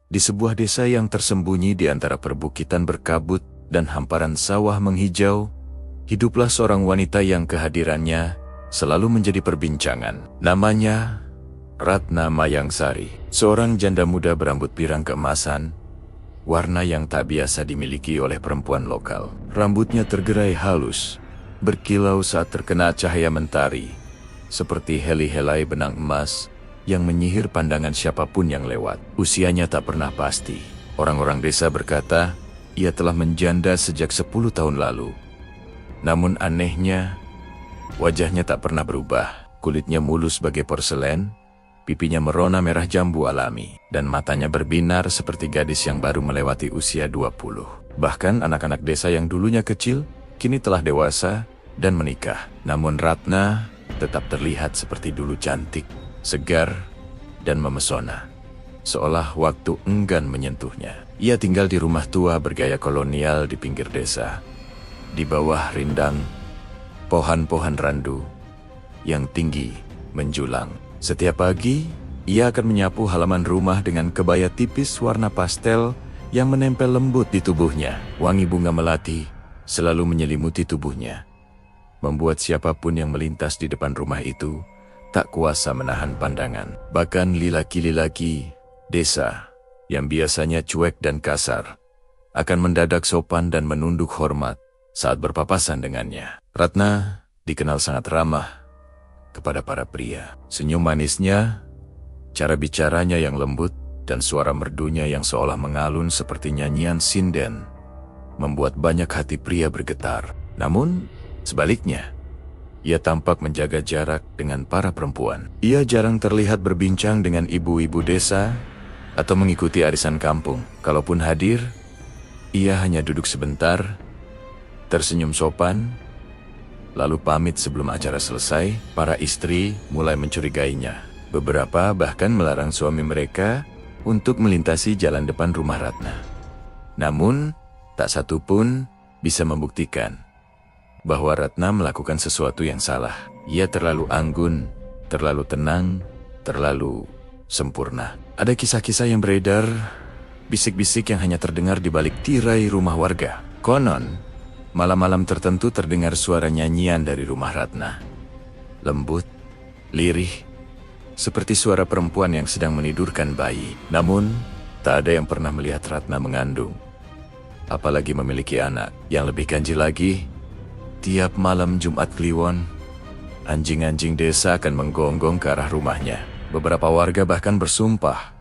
Di sebuah desa yang tersembunyi di antara perbukitan berkabut dan hamparan sawah menghijau, hiduplah seorang wanita yang kehadirannya selalu menjadi perbincangan. Namanya Ratna Mayangsari, seorang janda muda berambut pirang keemasan, warna yang tak biasa dimiliki oleh perempuan lokal. Rambutnya tergerai halus, berkilau saat terkena cahaya mentari, seperti helai-helai benang emas yang menyihir pandangan siapapun yang lewat. Usianya tak pernah pasti. Orang-orang desa berkata, ia telah menjanda sejak 10 tahun lalu. Namun anehnya, wajahnya tak pernah berubah. Kulitnya mulus bagai porselen, pipinya merona merah jambu alami, dan matanya berbinar seperti gadis yang baru melewati usia 20. Bahkan anak-anak desa yang dulunya kecil, kini telah dewasa dan menikah. Namun Ratna tetap terlihat seperti dulu, cantik, segar, dan memesona, seolah waktu enggan menyentuhnya. Ia tinggal di rumah tua bergaya kolonial di pinggir desa, di bawah rindang pohon-pohon randu yang tinggi menjulang. Setiap pagi, ia akan menyapu halaman rumah dengan kebaya tipis warna pastel yang menempel lembut di tubuhnya. Wangi bunga melati selalu menyelimuti tubuhnya, membuat siapapun yang melintas di depan rumah itu tak kuasa menahan pandangan. Bahkan lelaki-lelaki desa yang biasanya cuek dan kasar akan mendadak sopan dan menunduk hormat saat berpapasan dengannya. Ratna dikenal sangat ramah kepada para pria. Senyum manisnya, cara bicaranya yang lembut, dan suara merdunya yang seolah mengalun seperti nyanyian sinden membuat banyak hati pria bergetar. Namun, sebaliknya, ia tampak menjaga jarak dengan para perempuan. Ia jarang terlihat berbincang dengan ibu-ibu desa atau mengikuti arisan kampung. Kalaupun hadir, ia hanya duduk sebentar, tersenyum sopan, lalu pamit sebelum acara selesai. Para istri mulai mencurigainya. Beberapa bahkan melarang suami mereka untuk melintasi jalan depan rumah Ratna. Namun, tak satu pun bisa membuktikan bahwa Ratna melakukan sesuatu yang salah. Ia terlalu anggun, terlalu tenang, terlalu sempurna. Ada kisah-kisah yang beredar, bisik-bisik yang hanya terdengar di balik tirai rumah warga. Konon, malam-malam tertentu terdengar suara nyanyian dari rumah Ratna. Lembut, lirih, seperti suara perempuan yang sedang menidurkan bayi. Namun, tak ada yang pernah melihat Ratna mengandung, apalagi memiliki anak. Yang lebih ganjil lagi, tiap malam Jumat Kliwon, anjing-anjing desa akan menggonggong ke arah rumahnya. Beberapa warga bahkan bersumpah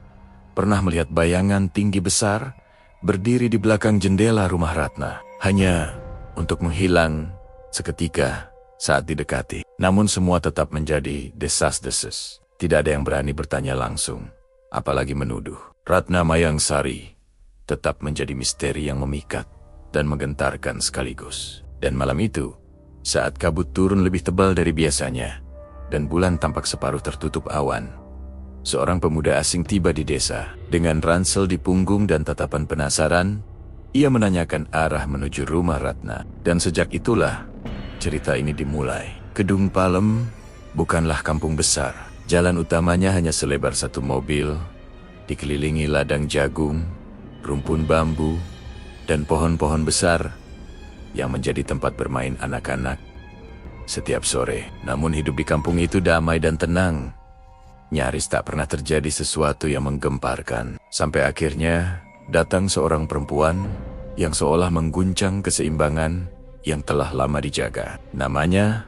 pernah melihat bayangan tinggi besar berdiri di belakang jendela rumah Ratna, hanya untuk menghilang seketika saat didekati. Namun semua tetap menjadi desas-desus. Tidak ada yang berani bertanya langsung, apalagi menuduh. Ratna Mayangsari tetap menjadi misteri yang memikat dan menggentarkan sekaligus. Dan malam itu, saat kabut turun lebih tebal dari biasanya, dan bulan tampak separuh tertutup awan, seorang pemuda asing tiba di desa. Dengan ransel di punggung dan tatapan penasaran, ia menanyakan arah menuju rumah Ratna. Dan sejak itulah, cerita ini dimulai. Kedung Palem bukanlah kampung besar. Jalan utamanya hanya selebar satu mobil, dikelilingi ladang jagung, rumpun bambu, dan pohon-pohon besar yang menjadi tempat bermain anak-anak setiap sore. Namun hidup di kampung itu damai dan tenang. Nyaris tak pernah terjadi sesuatu yang menggemparkan. Sampai akhirnya datang seorang perempuan yang seolah mengguncang keseimbangan yang telah lama dijaga. Namanya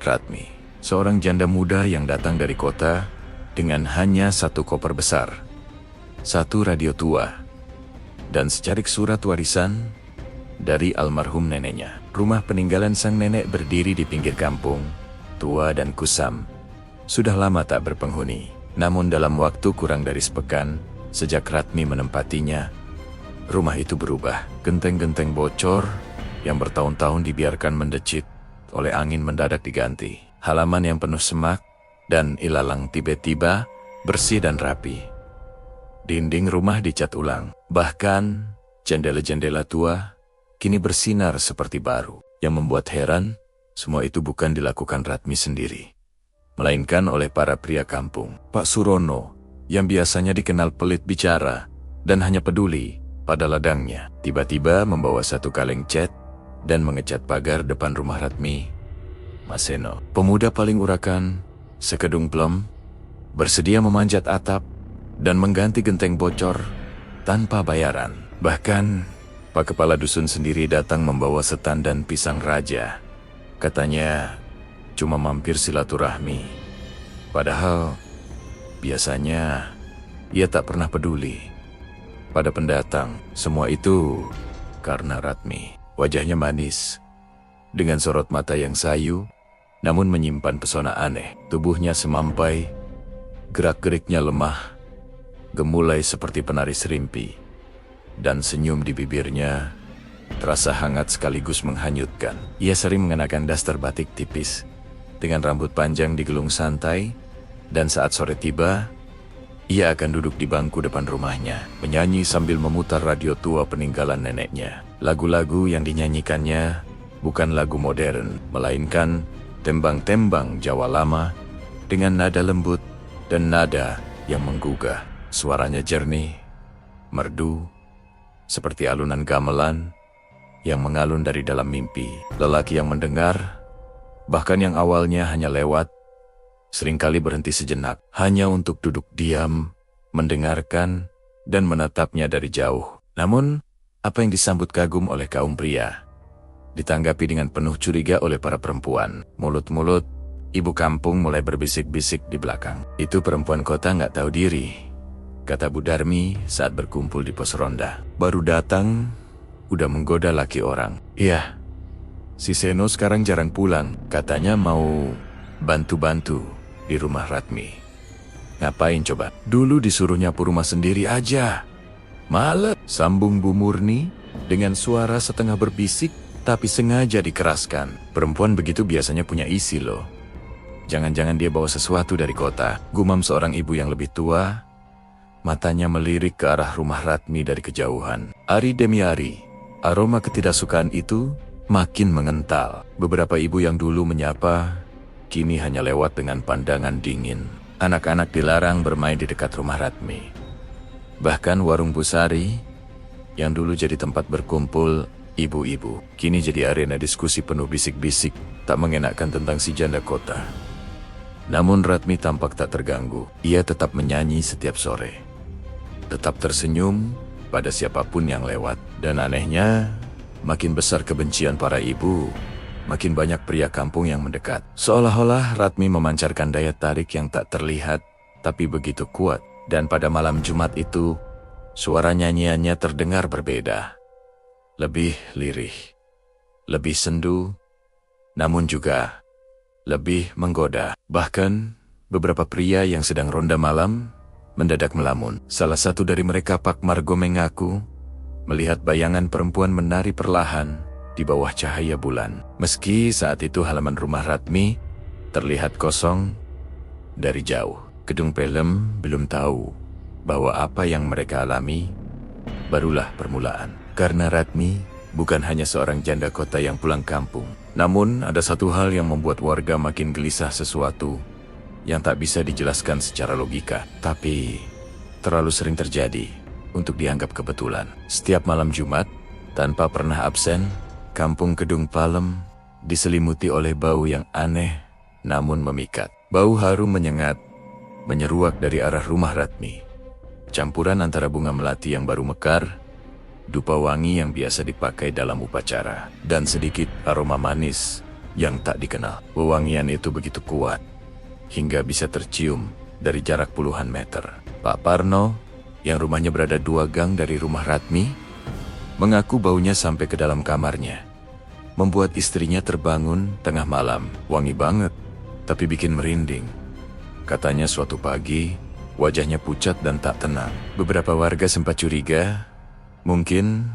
Ratmi, seorang janda muda yang datang dari kota dengan hanya satu koper besar, satu radio tua, dan secarik surat warisan dari almarhum neneknya. Rumah peninggalan sang nenek berdiri di pinggir kampung, tua dan kusam, sudah lama tak berpenghuni. Namun dalam waktu kurang dari sepekan, sejak Ratmi menempatinya, rumah itu berubah. Genteng-genteng bocor yang bertahun-tahun dibiarkan mendecit oleh angin mendadak diganti. Halaman yang penuh semak dan ilalang tiba-tiba bersih dan rapi. Dinding rumah dicat ulang. Bahkan jendela-jendela tua kini bersinar seperti baru. Yang membuat heran, semua itu bukan dilakukan Ratmi sendiri, melainkan oleh para pria kampung. Pak Surono, yang biasanya dikenal pelit bicara, dan hanya peduli pada ladangnya. Tiba-tiba membawa satu kaleng cat dan mengecat pagar depan rumah Ratmi. Mas Seno, pemuda paling urakan, sekedung plem, bersedia memanjat atap dan mengganti genteng bocor tanpa bayaran. Bahkan, Pak Kepala Dusun sendiri datang membawa setan dan pisang raja. Katanya, cuma mampir silaturahmi. Padahal, biasanya, ia tak pernah peduli pada pendatang. Semua itu karena Ratmi. Wajahnya manis, dengan sorot mata yang sayu, namun menyimpan pesona aneh. Tubuhnya semampai, gerak-geriknya lemah, gemulai seperti penari serimpi, dan senyum di bibirnya terasa hangat sekaligus menghanyutkan. Ia sering mengenakan daster batik tipis dengan rambut panjang digelung santai, dan saat sore tiba, ia akan duduk di bangku depan rumahnya, menyanyi sambil memutar radio tua peninggalan neneknya. Lagu-lagu yang dinyanyikannya bukan lagu modern, melainkan tembang-tembang Jawa lama dengan nada lembut dan nada yang menggugah. Suaranya jernih, merdu, seperti alunan gamelan yang mengalun dari dalam mimpi. Lelaki yang mendengar, bahkan yang awalnya hanya lewat, seringkali berhenti sejenak, hanya untuk duduk diam, mendengarkan, dan menatapnya dari jauh. Namun, apa yang disambut kagum oleh kaum pria, ditanggapi dengan penuh curiga oleh para perempuan. Mulut-mulut, ibu kampung mulai berbisik-bisik di belakang. Itu perempuan kota nggak tahu diri, kata Bu Darmi saat berkumpul di pos ronda. Baru datang, udah menggoda laki orang. Iya, si Seno sekarang jarang pulang, katanya mau bantu-bantu di rumah Ratmi. Ngapain coba? Dulu disuruh nyapu rumah sendiri aja. Males, sambung Bu Murni dengan suara setengah berbisik tapi sengaja dikeraskan. Perempuan begitu biasanya punya isi loh. Jangan-jangan dia bawa sesuatu dari kota, gumam seorang ibu yang lebih tua. Matanya melirik ke arah rumah Ratmi dari kejauhan. Hari demi hari, aroma ketidaksukaan itu makin mengental. Beberapa ibu yang dulu menyapa, kini hanya lewat dengan pandangan dingin. Anak-anak dilarang bermain di dekat rumah Ratmi. Bahkan warung Busari, yang dulu jadi tempat berkumpul ibu-ibu, kini jadi arena diskusi penuh bisik-bisik tak mengenakan tentang si janda kota. Namun Ratmi tampak tak terganggu. Ia tetap menyanyi setiap sore, tetap tersenyum pada siapapun yang lewat. Dan anehnya, makin besar kebencian para ibu, makin banyak pria kampung yang mendekat. Seolah-olah Ratmi memancarkan daya tarik yang tak terlihat, tapi begitu kuat. Dan pada malam Jumat itu, suara nyanyiannya terdengar berbeda. Lebih lirih, lebih sendu, namun juga lebih menggoda. Bahkan, beberapa pria yang sedang ronda malam mendadak melamun. Salah satu dari mereka, Pak Margo, mengaku melihat bayangan perempuan menari perlahan di bawah cahaya bulan. Meski saat itu halaman rumah Ratmi terlihat kosong dari jauh. Gedung Pelem belum tahu bahwa apa yang mereka alami barulah permulaan. Karena Ratmi bukan hanya seorang janda kota yang pulang kampung. Namun ada satu hal yang membuat warga makin gelisah, sesuatu yang tak bisa dijelaskan secara logika, tapi terlalu sering terjadi untuk dianggap kebetulan. Setiap malam Jumat, tanpa pernah absen, kampung Kedung Palem diselimuti oleh bau yang aneh namun memikat. Bau harum menyengat menyeruak dari arah rumah Ratmi. Campuran antara bunga melati yang baru mekar, dupa wangi yang biasa dipakai dalam upacara, dan sedikit aroma manis yang tak dikenal. Wewangian itu begitu kuat, hingga bisa tercium dari jarak puluhan meter. Pak Parno, yang rumahnya berada 2 gang dari rumah Ratmi, mengaku baunya sampai ke dalam kamarnya, membuat istrinya terbangun tengah malam. Wangi banget, tapi bikin merinding. Katanya suatu pagi, wajahnya pucat dan tak tenang. Beberapa warga sempat curiga, mungkin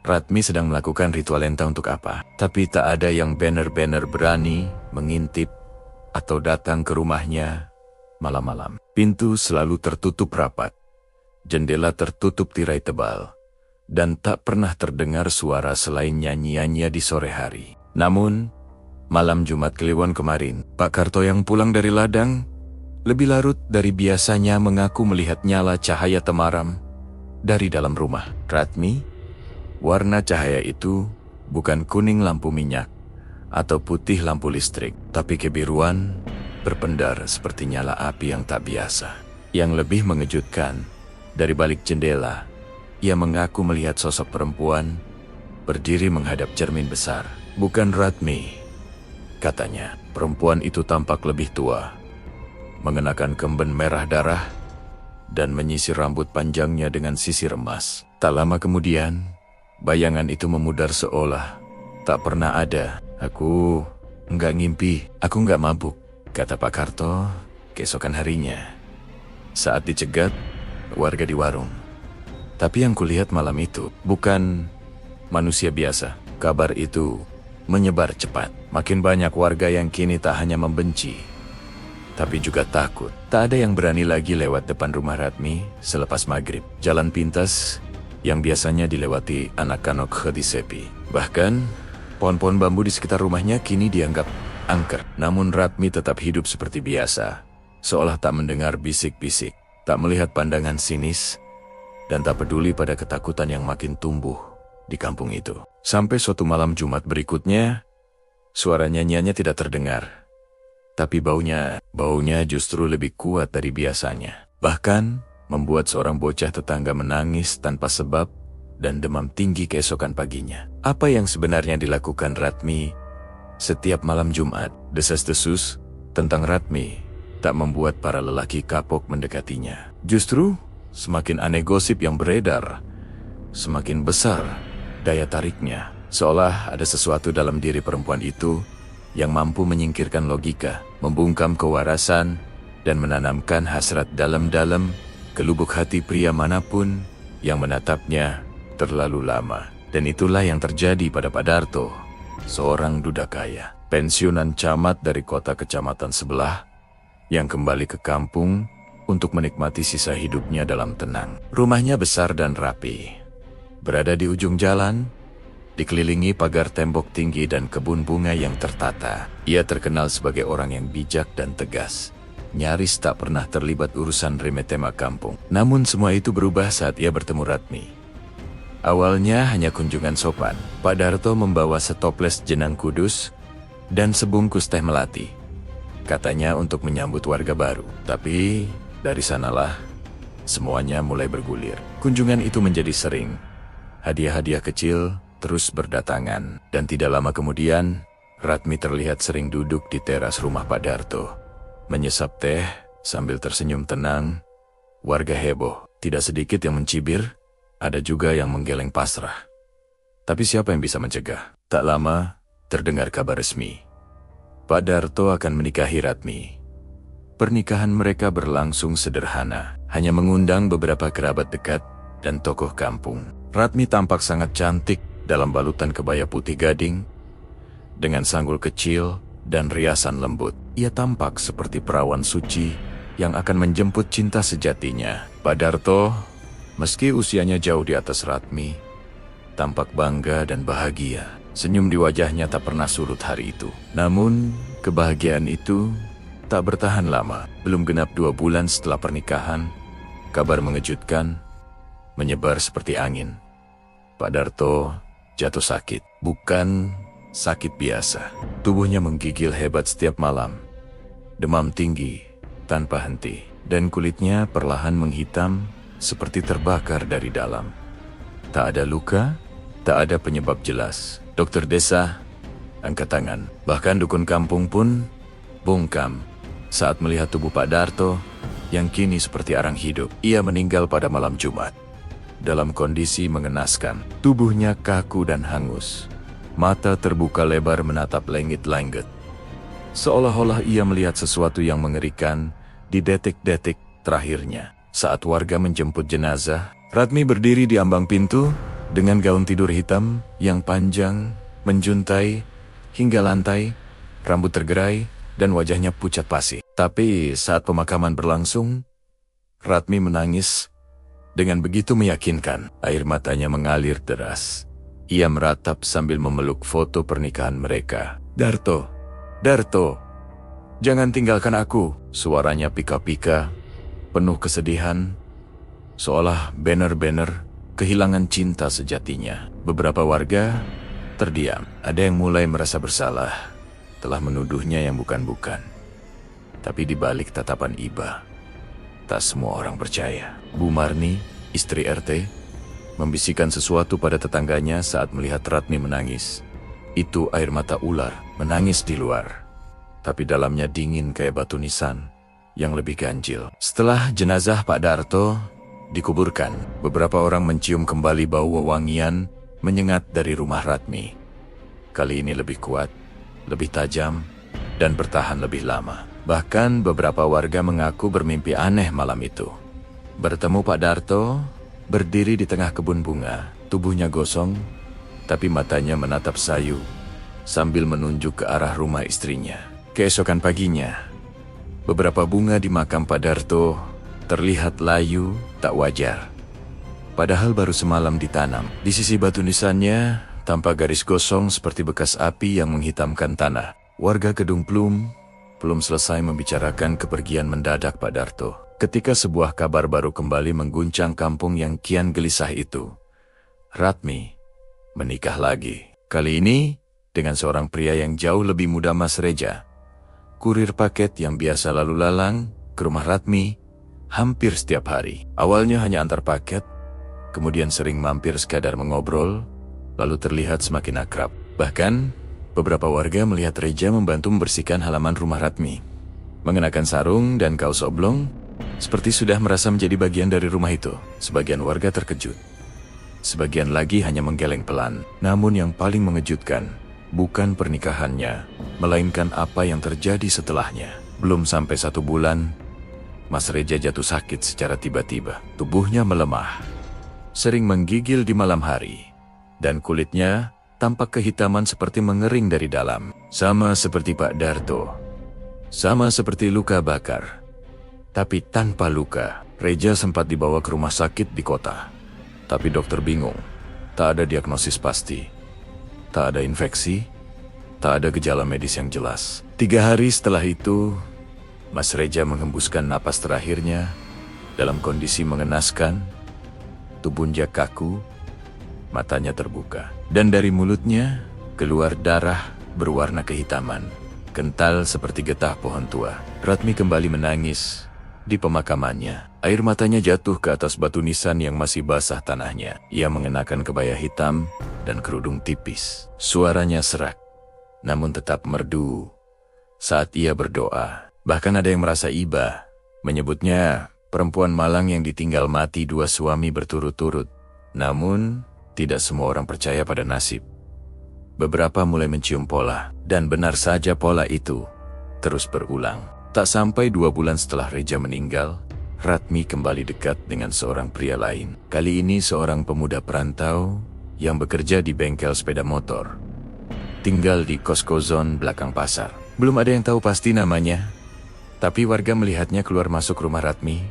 Ratmi sedang melakukan ritual lenta untuk apa. Tapi tak ada yang benar-benar berani mengintip atau datang ke rumahnya malam-malam. Pintu selalu tertutup rapat, jendela tertutup tirai tebal, dan tak pernah terdengar suara selain nyanyiannya di sore hari. Namun, malam Jumat Kliwon kemarin, Pak Karto yang pulang dari ladang lebih larut dari biasanya mengaku melihat nyala cahaya temaram dari dalam rumah. Ratmi, warna cahaya itu bukan kuning lampu minyak atau putih lampu listrik, tapi kebiruan berpendar seperti nyala api yang tak biasa. Yang lebih mengejutkan, dari balik jendela, ia mengaku melihat sosok perempuan berdiri menghadap cermin besar. Bukan Ratmi, katanya. Perempuan itu tampak lebih tua, mengenakan kemben merah darah dan menyisir rambut panjangnya dengan sisir emas. Tak lama kemudian, bayangan itu memudar seolah tak pernah ada. Aku enggak ngimpi, aku enggak mabuk, kata Pak Karto keesokan harinya saat dicegat warga di warung. Tapi yang kulihat malam itu bukan manusia biasa. Kabar itu menyebar cepat. Makin banyak warga yang kini tak hanya membenci, tapi juga takut. Tak ada yang berani lagi lewat depan rumah Ratmi selepas maghrib. Jalan pintas yang biasanya dilewati anak-anak disepi. Bahkan pohon-pohon bambu di sekitar rumahnya kini dianggap angker. Namun Ratmi tetap hidup seperti biasa, seolah tak mendengar bisik-bisik, tak melihat pandangan sinis, dan tak peduli pada ketakutan yang makin tumbuh di kampung itu. Sampai suatu malam Jumat berikutnya, suara nyanyiannya tidak terdengar. Tapi baunya justru lebih kuat dari biasanya. Bahkan membuat seorang bocah tetangga menangis tanpa sebab dan demam tinggi keesokan paginya. Apa yang sebenarnya dilakukan Ratmi setiap malam Jumat? Desas-desus tentang Ratmi tak membuat para lelaki kapok mendekatinya. Justru semakin aneh gosip yang beredar, semakin besar daya tariknya. Seolah ada sesuatu dalam diri perempuan itu yang mampu menyingkirkan logika, membungkam kewarasan, dan menanamkan hasrat dalam-dalam ke lubuk hati pria manapun yang menatapnya terlalu lama. Dan itulah yang terjadi pada Pak Darto, seorang duda kaya, pensiunan camat dari kota kecamatan sebelah, yang kembali ke kampung untuk menikmati sisa hidupnya dalam tenang. Rumahnya besar dan rapi, berada di ujung jalan, dikelilingi pagar tembok tinggi dan kebun bunga yang tertata. Ia terkenal sebagai orang yang bijak dan tegas, nyaris tak pernah terlibat urusan remetema kampung. Namun semua itu berubah saat ia bertemu Ratmi. Awalnya hanya kunjungan sopan, Pak Darto membawa setoples jenang kudus dan sebungkus teh melati, katanya untuk menyambut warga baru. Tapi dari sanalah semuanya mulai bergulir. Kunjungan itu menjadi sering. Hadiah-hadiah kecil terus berdatangan. Dan tidak lama kemudian, Ratmi terlihat sering duduk di teras rumah Pak Darto, menyesap teh sambil tersenyum tenang. Warga heboh. Tidak sedikit yang mencibir, ada juga yang menggeleng pasrah. Tapi siapa yang bisa mencegah? Tak lama, terdengar kabar resmi. Pak Darto akan menikahi Ratmi. Pernikahan mereka berlangsung sederhana, hanya mengundang beberapa kerabat dekat dan tokoh kampung. Ratmi tampak sangat cantik dalam balutan kebaya putih gading, dengan sanggul kecil dan riasan lembut. Ia tampak seperti perawan suci yang akan menjemput cinta sejatinya. Pak Darto, meski usianya jauh di atas Ratmi, tampak bangga dan bahagia. Senyum di wajahnya tak pernah surut hari itu. Namun, kebahagiaan itu tak bertahan lama. Belum genap 2 bulan setelah pernikahan, kabar mengejutkan menyebar seperti angin. Pak Darto jatuh sakit. Bukan sakit biasa. Tubuhnya menggigil hebat setiap malam. Demam tinggi tanpa henti. Dan kulitnya perlahan menghitam seperti terbakar dari dalam. Tak ada luka, tak ada penyebab jelas. Dokter desa angkat tangan. Bahkan dukun kampung pun bungkam saat melihat tubuh Pak Darto yang kini seperti arang hidup. Ia meninggal pada malam Jumat dalam kondisi mengenaskan. Tubuhnya kaku dan hangus. Mata terbuka lebar menatap langit-langit. Seolah-olah ia melihat sesuatu yang mengerikan di detik-detik terakhirnya. Saat warga menjemput jenazah, Ratmi berdiri di ambang pintu dengan gaun tidur hitam yang panjang, menjuntai hingga lantai, rambut tergerai, dan wajahnya pucat pasi. Tapi saat pemakaman berlangsung, Ratmi menangis dengan begitu meyakinkan. Air matanya mengalir deras. Ia meratap sambil memeluk foto pernikahan mereka. Darto, Darto, jangan tinggalkan aku. Suaranya pika-pika, penuh kesedihan. seolah benar-benar kehilangan cinta sejatinya. Beberapa warga terdiam. Ada yang mulai merasa bersalah, telah menuduhnya yang bukan-bukan. Tapi di balik tatapan iba, tak semua orang percaya. Bu Marni, istri RT, membisikkan sesuatu pada tetangganya saat melihat Ratmi menangis. Itu air mata ular, menangis di luar. Tapi dalamnya dingin kayak batu nisan yang lebih ganjil. Setelah jenazah Pak Darto dikuburkan, beberapa orang mencium kembali bau wewangian menyengat dari rumah Ratmi. Kali ini lebih kuat, lebih tajam, dan bertahan lebih lama. Bahkan beberapa warga mengaku bermimpi aneh malam itu. Bertemu Pak Darto, berdiri di tengah kebun bunga, tubuhnya gosong, tapi matanya menatap sayu, sambil menunjuk ke arah rumah istrinya. Keesokan paginya, beberapa bunga di makam Pak Darto terlihat layu tak wajar. Padahal baru semalam ditanam. Di sisi batu nisannya, tampak garis gosong seperti bekas api yang menghitamkan tanah. Warga Kedung Plum belum selesai membicarakan kepergian mendadak Pak Darto, ketika sebuah kabar baru kembali mengguncang kampung yang kian gelisah itu. Ratmi menikah lagi. Kali ini dengan seorang pria yang jauh lebih muda, Mas Reja. Kurir paket yang biasa lalu lalang ke rumah Ratmi hampir setiap hari. Awalnya hanya antar paket, kemudian sering mampir sekadar mengobrol, lalu terlihat semakin akrab. Bahkan beberapa warga melihat Reja membantu membersihkan halaman rumah Ratmi. Mengenakan sarung dan kaos oblong, seperti sudah merasa menjadi bagian dari rumah itu. Sebagian warga terkejut. Sebagian lagi hanya menggeleng pelan. Namun yang paling mengejutkan, bukan pernikahannya, melainkan apa yang terjadi setelahnya. Belum sampai 1 bulan, Mas Reja jatuh sakit secara tiba-tiba. Tubuhnya melemah, sering menggigil di malam hari, dan kulitnya tampak kehitaman seperti mengering dari dalam. Sama seperti Pak Darto. Sama seperti luka bakar. Tapi tanpa luka. Reja sempat dibawa ke rumah sakit di kota. Tapi dokter bingung. Tak ada diagnosis pasti. Tak ada infeksi. Tak ada gejala medis yang jelas. 3 hari setelah itu, Mas Reja menghembuskan napas terakhirnya dalam kondisi mengenaskan. Tubuhnya kaku, matanya terbuka, dan dari mulutnya keluar darah berwarna kehitaman, kental seperti getah pohon tua. Ratmi kembali menangis di pemakamannya. Air matanya jatuh ke atas batu nisan yang masih basah tanahnya. Ia mengenakan kebaya hitam dan kerudung tipis. Suaranya serak, namun tetap merdu saat ia berdoa. Bahkan ada yang merasa iba, menyebutnya perempuan malang yang ditinggal mati 2 suami berturut-turut. Namun tidak semua orang percaya pada nasib. Beberapa mulai mencium pola, dan benar saja pola itu terus berulang. Tak sampai 2 bulan setelah Reja meninggal, Ratmi kembali dekat dengan seorang pria lain. Kali ini seorang pemuda perantau yang bekerja di bengkel sepeda motor. Tinggal di kos-kosan belakang pasar. Belum ada yang tahu pasti namanya, tapi warga melihatnya keluar masuk rumah Ratmi,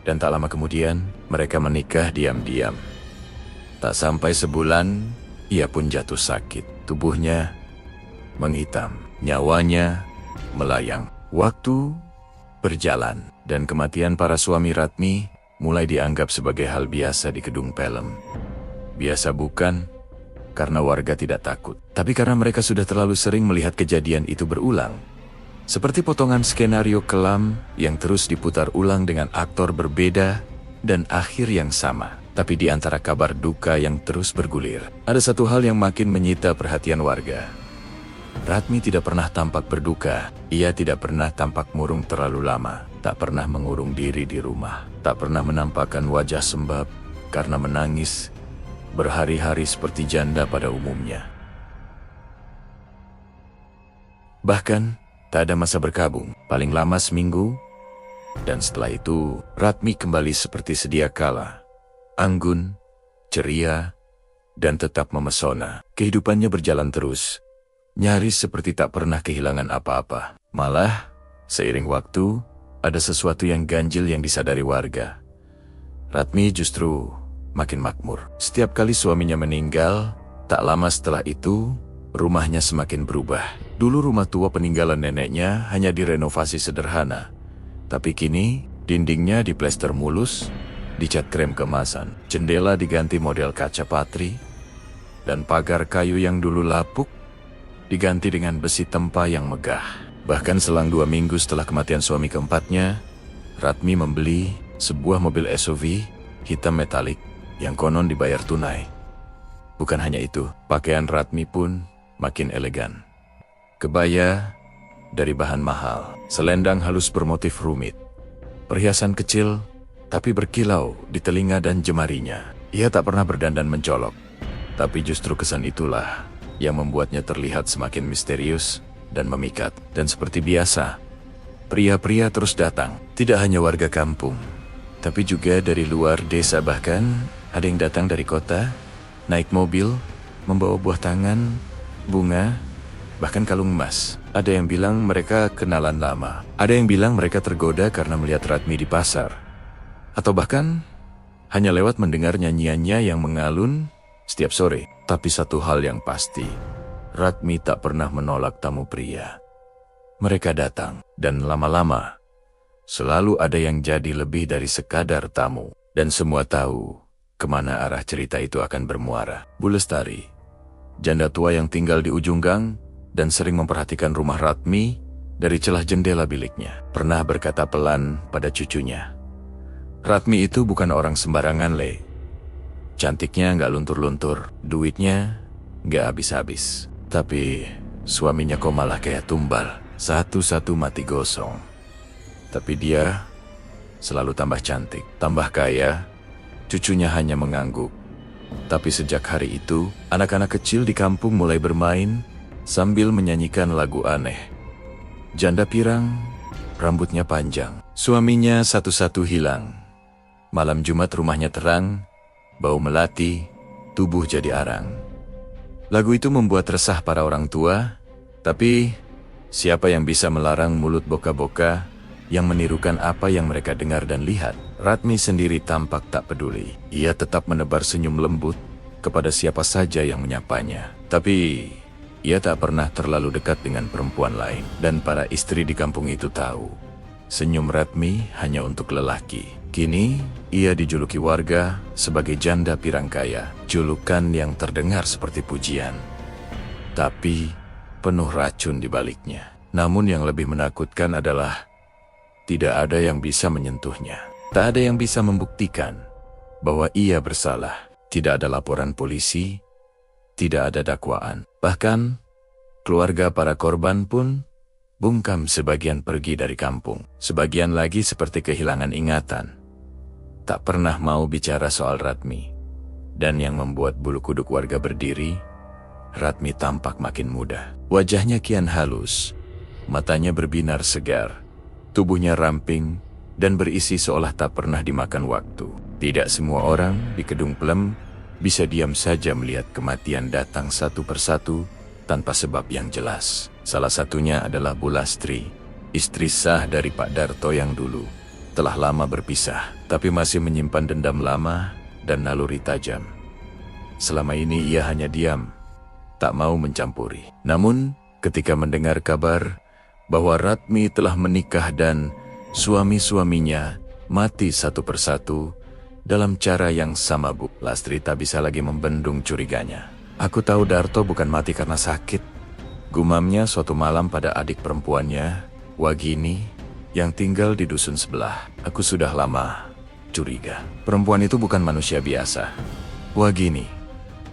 dan tak lama kemudian mereka menikah diam-diam. Tak sampai sebulan, ia pun jatuh sakit. Tubuhnya menghitam, nyawanya melayang. Waktu berjalan, dan kematian para suami Ratmi mulai dianggap sebagai hal biasa di Kedung Pelem. Biasa bukan karena warga tidak takut, tapi karena mereka sudah terlalu sering melihat kejadian itu berulang. Seperti potongan skenario kelam yang terus diputar ulang dengan aktor berbeda dan akhir yang sama. Tapi di antara kabar duka yang terus bergulir, ada satu hal yang makin menyita perhatian warga. Ratmi tidak pernah tampak berduka. Ia tidak pernah tampak murung terlalu lama. Tak pernah mengurung diri di rumah. Tak pernah menampakkan wajah sembab karena menangis berhari-hari seperti janda pada umumnya. Bahkan, tak ada masa berkabung, paling lama seminggu. Dan setelah itu, Ratmi kembali seperti sedia kala. Anggun, ceria, dan tetap memesona. Kehidupannya berjalan terus, nyaris seperti tak pernah kehilangan apa-apa. Malah, seiring waktu, ada sesuatu yang ganjil yang disadari warga. Ratmi justru makin makmur. Setiap kali suaminya meninggal, tak lama setelah itu, rumahnya semakin berubah. Dulu rumah tua peninggalan neneknya hanya direnovasi sederhana. Tapi kini, dindingnya diplester mulus, dicat krem kemasan. Jendela diganti model kaca patri, dan pagar kayu yang dulu lapuk diganti dengan besi tempa yang megah. Bahkan selang 2 minggu setelah kematian suami keempatnya, Ratmi membeli sebuah mobil SUV hitam metalik yang konon dibayar tunai. Bukan hanya itu, pakaian Ratmi pun makin elegan. Kebaya dari bahan mahal, selendang halus bermotif rumit, perhiasan kecil tapi berkilau di telinga dan jemarinya. Ia tak pernah berdandan mencolok, tapi justru kesan itulah yang membuatnya terlihat semakin misterius dan memikat. Dan seperti biasa, pria-pria terus datang. Tidak hanya warga kampung, tapi juga dari luar desa, bahkan ada yang datang dari kota, naik mobil, membawa buah tangan, bunga, bahkan kalung emas. Ada yang bilang mereka kenalan lama. Ada yang bilang mereka tergoda karena melihat Ratmi di pasar. Atau bahkan hanya lewat mendengar nyanyiannya yang mengalun setiap sore. Tapi satu hal yang pasti, Ratmi tak pernah menolak tamu pria. Mereka datang, dan lama-lama selalu ada yang jadi lebih dari sekadar tamu. Dan semua tahu kemana arah cerita itu akan bermuara. Bu Lestari, janda tua yang tinggal di ujung gang dan sering memperhatikan rumah Ratmi dari celah jendela biliknya, pernah berkata pelan pada cucunya, "Ratmi itu bukan orang sembarangan, Le. Cantiknya nggak luntur-luntur, duitnya nggak habis-habis. Tapi suaminya kok malah kayak tumbal, satu-satu mati gosong. Tapi dia selalu tambah cantik, tambah kaya." Cucunya hanya mengangguk. Tapi sejak hari itu, anak-anak kecil di kampung mulai bermain sambil menyanyikan lagu aneh. Janda pirang, rambutnya panjang. Suaminya satu-satu hilang. Malam Jumat rumahnya terang, bau melati, tubuh jadi arang. Lagu itu membuat resah para orang tua, tapi siapa yang bisa melarang mulut boka-boka yang menirukan apa yang mereka dengar dan lihat? Ratmi sendiri tampak tak peduli. Ia tetap menebar senyum lembut kepada siapa saja yang menyapanya. Tapi ia tak pernah terlalu dekat dengan perempuan lain. Dan para istri di kampung itu tahu, senyum Ratmi hanya untuk lelaki. Kini, ia dijuluki warga sebagai janda pirang kaya. Julukan yang terdengar seperti pujian, tapi penuh racun di baliknya. Namun yang lebih menakutkan adalah tidak ada yang bisa menyentuhnya. Tak ada yang bisa membuktikan bahwa ia bersalah. Tidak ada laporan polisi, tidak ada dakwaan. Bahkan, keluarga para korban pun bungkam. Sebagian pergi dari kampung, sebagian lagi seperti kehilangan ingatan. Tak pernah mau bicara soal Ratmi. Dan yang membuat bulu kuduk warga berdiri, Ratmi tampak makin muda. Wajahnya kian halus, matanya berbinar segar, tubuhnya ramping dan berisi seolah tak pernah dimakan waktu. Tidak semua orang di Kedung Plem bisa diam saja melihat kematian datang satu persatu tanpa sebab yang jelas. Salah satunya adalah Bu Lastri, istri sah dari Pak Darto yang dulu telah lama berpisah, tapi masih menyimpan dendam lama dan naluri tajam. Selama ini ia hanya diam, tak mau mencampuri. Namun, ketika mendengar kabar bahwa Ratmi telah menikah dan suami-suaminya mati satu persatu dalam cara yang sama, Bu Lastri tak bisa lagi membendung curiganya. "Aku tahu Darto bukan mati karena sakit," gumamnya suatu malam pada adik perempuannya, Wagini, yang tinggal di dusun sebelah. "Aku sudah lama curiga. Perempuan itu bukan manusia biasa." Wagini,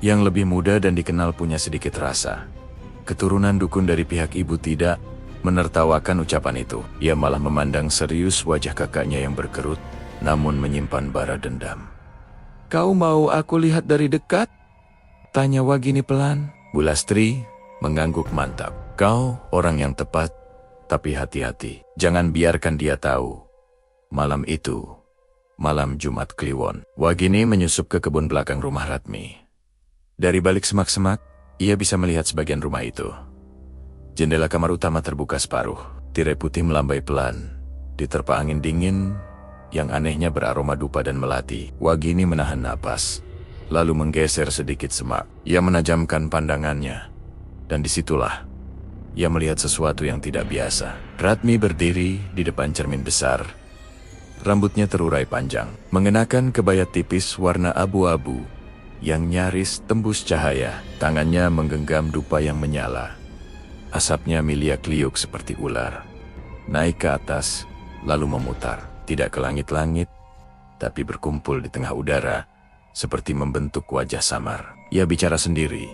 yang lebih muda dan dikenal punya sedikit rasa, keturunan dukun dari pihak ibu, tidak menertawakan ucapan itu. Ia malah memandang serius wajah kakaknya yang berkerut, namun menyimpan bara dendam. "Kau mau aku lihat dari dekat?" tanya Wagini pelan. Bu Lastri mengangguk mantap. "Kau orang yang tepat, tapi hati-hati. Jangan biarkan dia tahu." Malam itu, malam Jumat Kliwon, Wagini menyusup ke kebun belakang rumah Ratmi. Dari balik semak-semak, ia bisa melihat sebagian rumah itu. Jendela kamar utama terbuka separuh. Tirai putih melambai pelan, diterpa angin dingin yang anehnya beraroma dupa dan melati. Wagini menahan napas, lalu menggeser sedikit semak. Ia menajamkan pandangannya, dan disitulah ia melihat sesuatu yang tidak biasa. Ratmi berdiri di depan cermin besar, Rambutnya terurai panjang, mengenakan kebaya tipis warna abu-abu yang nyaris tembus cahaya. Tangannya menggenggam dupa yang menyala. Asapnya miliak-liuk seperti ular. Naik ke atas, lalu memutar. Tidak ke langit-langit, tapi berkumpul di tengah udara, seperti membentuk wajah samar. Ia bicara sendiri.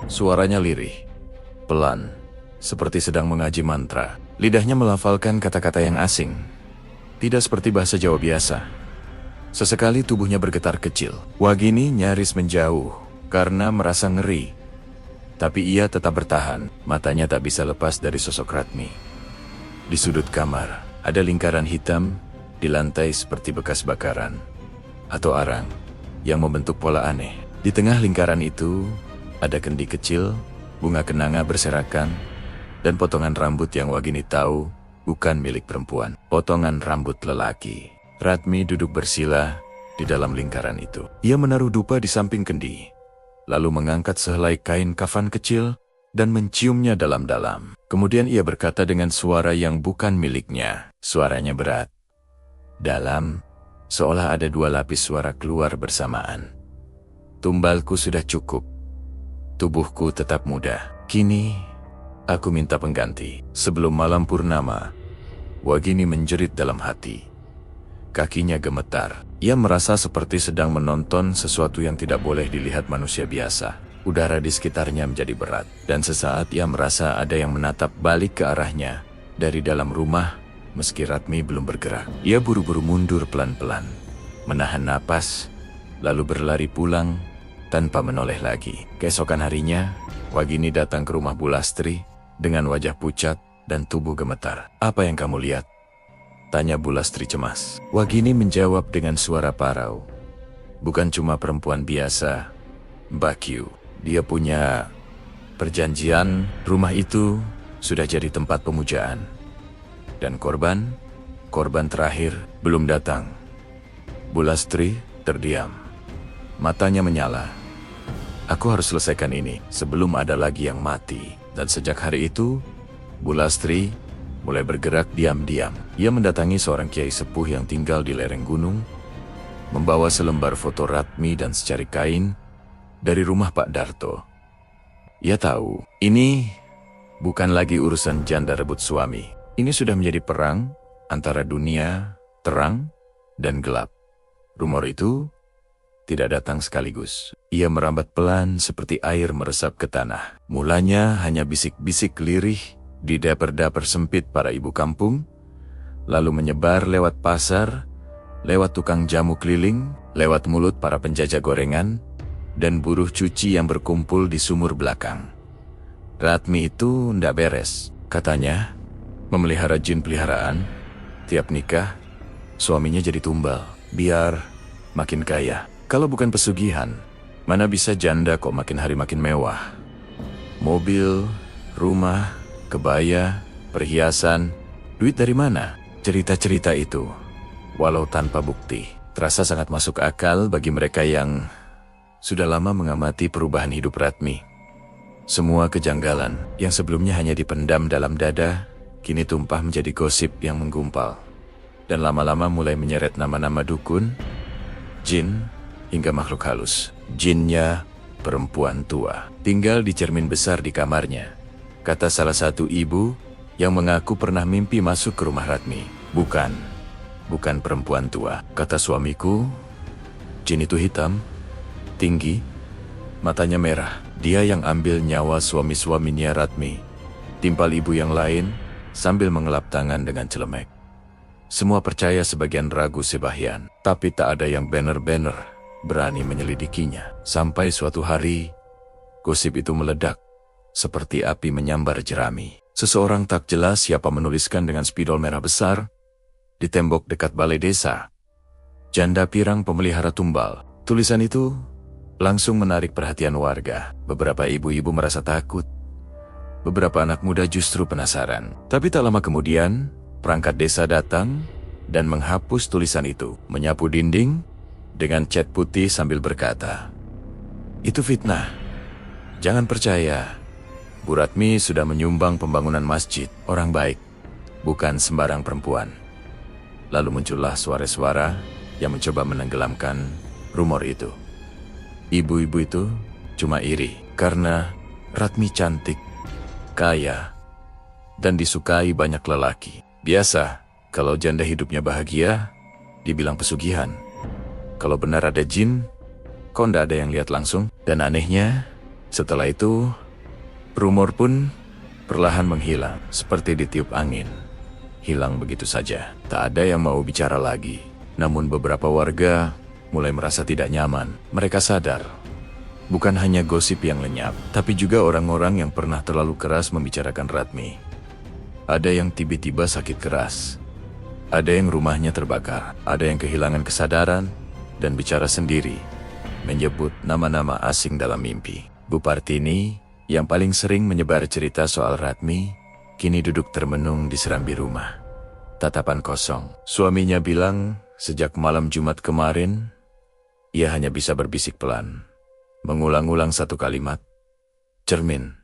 Suaranya lirih, pelan, seperti sedang mengaji mantra. Lidahnya melafalkan kata-kata yang asing. Tidak seperti bahasa Jawa biasa. Sesekali tubuhnya bergetar kecil. Wagini nyaris menjauh karena merasa ngeri. Tapi ia tetap bertahan. Matanya tak bisa lepas dari sosok Ratmi. Di sudut kamar, ada lingkaran hitam di lantai seperti bekas bakaran atau arang yang membentuk pola aneh. Di tengah lingkaran itu, ada kendi kecil, bunga kenanga berserakan, dan potongan rambut yang Wagini tahu bukan milik perempuan. Potongan rambut lelaki. Ratmi duduk bersila di dalam lingkaran itu. Ia menaruh dupa di samping kendi, lalu mengangkat sehelai kain kafan kecil dan menciumnya dalam-dalam. Kemudian ia berkata dengan suara yang bukan miliknya. Suaranya berat, dalam, seolah ada dua lapis suara keluar bersamaan. Tumbalku sudah cukup. Tubuhku tetap muda. Kini, aku minta pengganti. Sebelum malam purnama, Wagini menjerit dalam hati. Kakinya gemetar. Ia merasa seperti sedang menonton sesuatu yang tidak boleh dilihat manusia biasa. Udara di sekitarnya menjadi berat. Dan sesaat ia merasa ada yang menatap balik ke arahnya dari dalam rumah, meski Ratmi belum bergerak. Ia buru-buru mundur pelan-pelan, menahan napas, lalu berlari pulang tanpa menoleh lagi. Keesokan harinya, Wagini datang ke rumah Bulastri dengan wajah pucat dan tubuh gemetar. "Apa yang kamu lihat?" tanya Bulastri cemas. Wagini menjawab dengan suara parau. "Bukan cuma perempuan biasa, Mbak Q. Dia punya perjanjian. Rumah itu sudah jadi tempat pemujaan. Dan korban terakhir belum datang." Bulastri terdiam. Matanya menyala. "Aku harus selesaikan ini sebelum ada lagi yang mati." Dan sejak hari itu, Bulastri mulai bergerak diam-diam. Ia mendatangi seorang kiai sepuh yang tinggal di lereng gunung, membawa selembar foto Ratmi dan secari kain dari rumah Pak Darto. Ia tahu, ini bukan lagi urusan janda rebut suami. Ini sudah menjadi perang antara dunia terang dan gelap. Rumor itu tidak datang sekaligus. Ia merambat pelan seperti air meresap ke tanah. Mulanya hanya bisik-bisik lirih di dapur-dapur sempit para ibu kampung, lalu menyebar lewat pasar, lewat tukang jamu keliling, lewat mulut para penjajah gorengan, dan buruh cuci yang berkumpul di sumur belakang. Ratmi itu ndak beres, katanya, memelihara jin peliharaan. Tiap nikah, suaminya jadi tumbal, biar makin kaya. Kalau bukan pesugihan, mana bisa janda kok makin hari makin mewah. Mobil, rumah, kebaya, perhiasan, duit dari mana? Cerita-cerita itu, walau tanpa bukti, terasa sangat masuk akal bagi mereka yang sudah lama mengamati perubahan hidup Ratmi. Semua kejanggalan yang sebelumnya hanya dipendam dalam dada, kini tumpah menjadi gosip yang menggumpal. Dan lama-lama mulai menyeret nama-nama dukun, jin, hingga makhluk halus. Jinnya perempuan tua, tinggal di cermin besar di kamarnya, kata salah satu ibu yang mengaku pernah mimpi masuk ke rumah Ratmi. Bukan perempuan tua, kata suamiku. Jin itu hitam, tinggi, matanya merah. Dia yang ambil nyawa suami-suaminya Ratmi. Timpal ibu yang lain sambil mengelap tangan dengan celemek. Semua percaya, sebagian ragu Sebahian, tapi tak ada yang bener-bener berani menyelidikinya. Sampai suatu hari, gosip itu meledak, seperti api menyambar jerami. Seseorang tak jelas siapa menuliskan dengan spidol merah besar, di tembok dekat balai desa, "Janda pirang pemelihara tumbal." Tulisan itu langsung menarik perhatian warga. Beberapa ibu-ibu merasa takut. Beberapa anak muda justru penasaran. Tapi tak lama kemudian, perangkat desa datang dan menghapus tulisan itu, menyapu dinding dengan cat putih sambil berkata, "Itu fitnah. Jangan percaya. Bu Ratmi sudah menyumbang pembangunan masjid. Orang baik, bukan sembarang perempuan." Lalu muncullah suara-suara yang mencoba menenggelamkan rumor itu. Ibu-ibu itu cuma iri karena Ratmi cantik, kaya, dan disukai banyak lelaki. Biasa, kalau janda hidupnya bahagia, dibilang pesugihan. Kalau benar ada jin, kok ndak ada yang lihat langsung? Dan anehnya, setelah itu, rumor pun perlahan menghilang, seperti ditiup angin. Hilang begitu saja, tak ada yang mau bicara lagi. Namun beberapa warga mulai merasa tidak nyaman. Mereka sadar, bukan hanya gosip yang lenyap, tapi juga orang-orang yang pernah terlalu keras membicarakan Ratmi. Ada yang tiba-tiba sakit keras, ada yang rumahnya terbakar, ada yang kehilangan kesadaran dan bicara sendiri, menyebut nama-nama asing dalam mimpi. Bu Partini, yang paling sering menyebar cerita soal Ratmi, kini duduk termenung di serambi rumah. Tatapan kosong. Suaminya bilang, sejak malam Jumat kemarin, ia hanya bisa berbisik pelan, mengulang-ulang satu kalimat, cermin.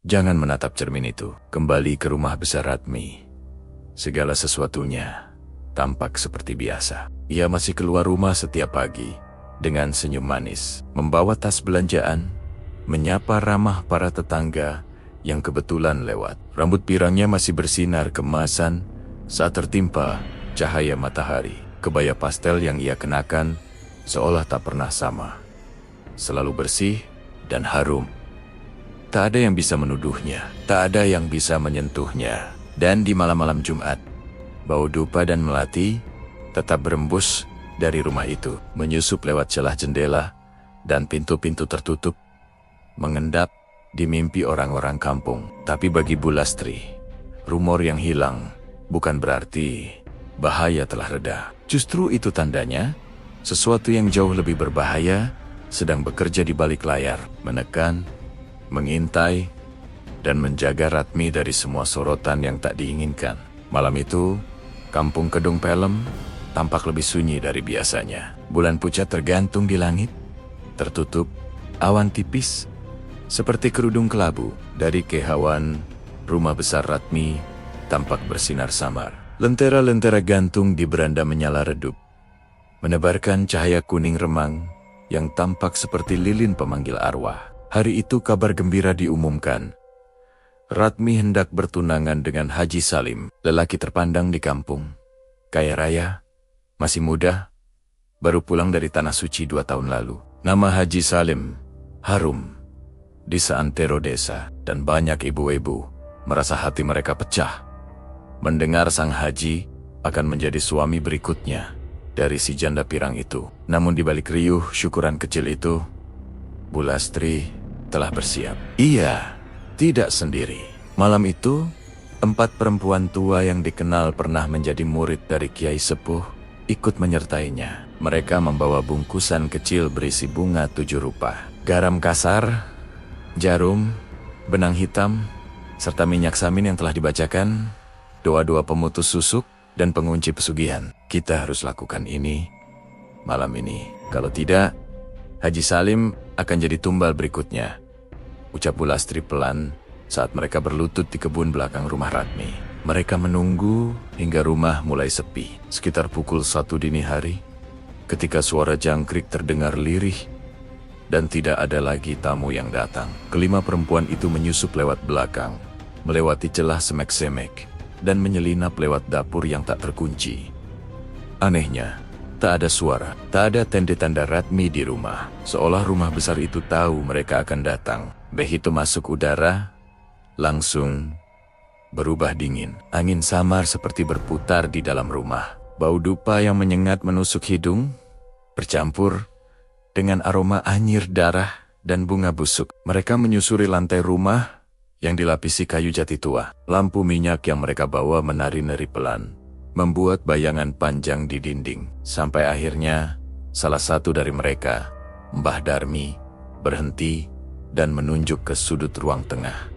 Jangan menatap cermin itu. Kembali ke rumah besar Ratmi. Segala sesuatunya tampak seperti biasa. Ia masih keluar rumah setiap pagi dengan senyum manis, membawa tas belanjaan, menyapa ramah para tetangga yang kebetulan lewat. Rambut pirangnya masih bersinar kemasan saat tertimpa cahaya matahari. Kebaya pastel yang ia kenakan seolah tak pernah sama. Selalu bersih dan harum. Tak ada yang bisa menuduhnya, tak ada yang bisa menyentuhnya. Dan di malam-malam Jumat, bau dupa dan melati tetap berembus dari rumah itu, menyusup lewat celah jendela dan pintu-pintu tertutup, mengendap di mimpi orang-orang kampung. Tapi bagi Bu Lastri, rumor yang hilang bukan berarti bahaya telah reda. Justru itu tandanya sesuatu yang jauh lebih berbahaya sedang bekerja di balik layar, menekan, mengintai, dan menjaga Ratmi dari semua sorotan yang tak diinginkan. Malam itu, kampung Kedung Pelem tampak lebih sunyi dari biasanya. Bulan pucat tergantung di langit, tertutup awan tipis, seperti kerudung kelabu. Dari kehauan, rumah besar Ratmi tampak bersinar samar. Lentera-lentera gantung di beranda menyala redup, menebarkan cahaya kuning remang yang tampak seperti lilin pemanggil arwah. Hari itu kabar gembira diumumkan. Ratmi hendak bertunangan dengan Haji Salim, lelaki terpandang di kampung. Kaya raya, masih muda, baru pulang dari Tanah Suci 2 tahun lalu. Nama Haji Salim harum di seantero desa, dan banyak ibu-ibu merasa hati mereka pecah mendengar sang Haji akan menjadi suami berikutnya dari si janda pirang itu. Namun di balik riuh syukuran kecil itu, Bu Lastri telah bersiap. Ia tidak sendiri. Malam itu, 4 perempuan tua yang dikenal pernah menjadi murid dari Kiai Sepuh ikut menyertainya. Mereka membawa bungkusan kecil berisi bunga 7 rupa, garam kasar, jarum, benang hitam, serta minyak samin yang telah dibacakan, doa-doa pemutus susuk, dan pengunci pesugihan. Kita harus lakukan ini malam ini. Kalau tidak, Haji Salim akan jadi tumbal berikutnya, ucap Bu Lastri pelan saat mereka berlutut di kebun belakang rumah Ratmi. Mereka menunggu hingga rumah mulai sepi. Sekitar pukul 1 dini hari, ketika suara jangkrik terdengar lirih dan tidak ada lagi tamu yang datang, kelima perempuan itu menyusup lewat belakang, melewati celah semek-semek, dan menyelinap lewat dapur yang tak terkunci. Anehnya, tak ada suara, tak ada tanda-tanda Ratmi di rumah. Seolah rumah besar itu tahu mereka akan datang. Begitu masuk udara, langsung berubah dingin. Angin samar seperti berputar di dalam rumah. Bau dupa yang menyengat menusuk hidung, bercampur dengan aroma anyir darah dan bunga busuk. Mereka menyusuri lantai rumah yang dilapisi kayu jati tua. Lampu minyak yang mereka bawa menari-nari pelan, membuat bayangan panjang di dinding. Sampai akhirnya, salah satu dari mereka, Mbah Darmi, berhenti dan menunjuk ke sudut ruang tengah.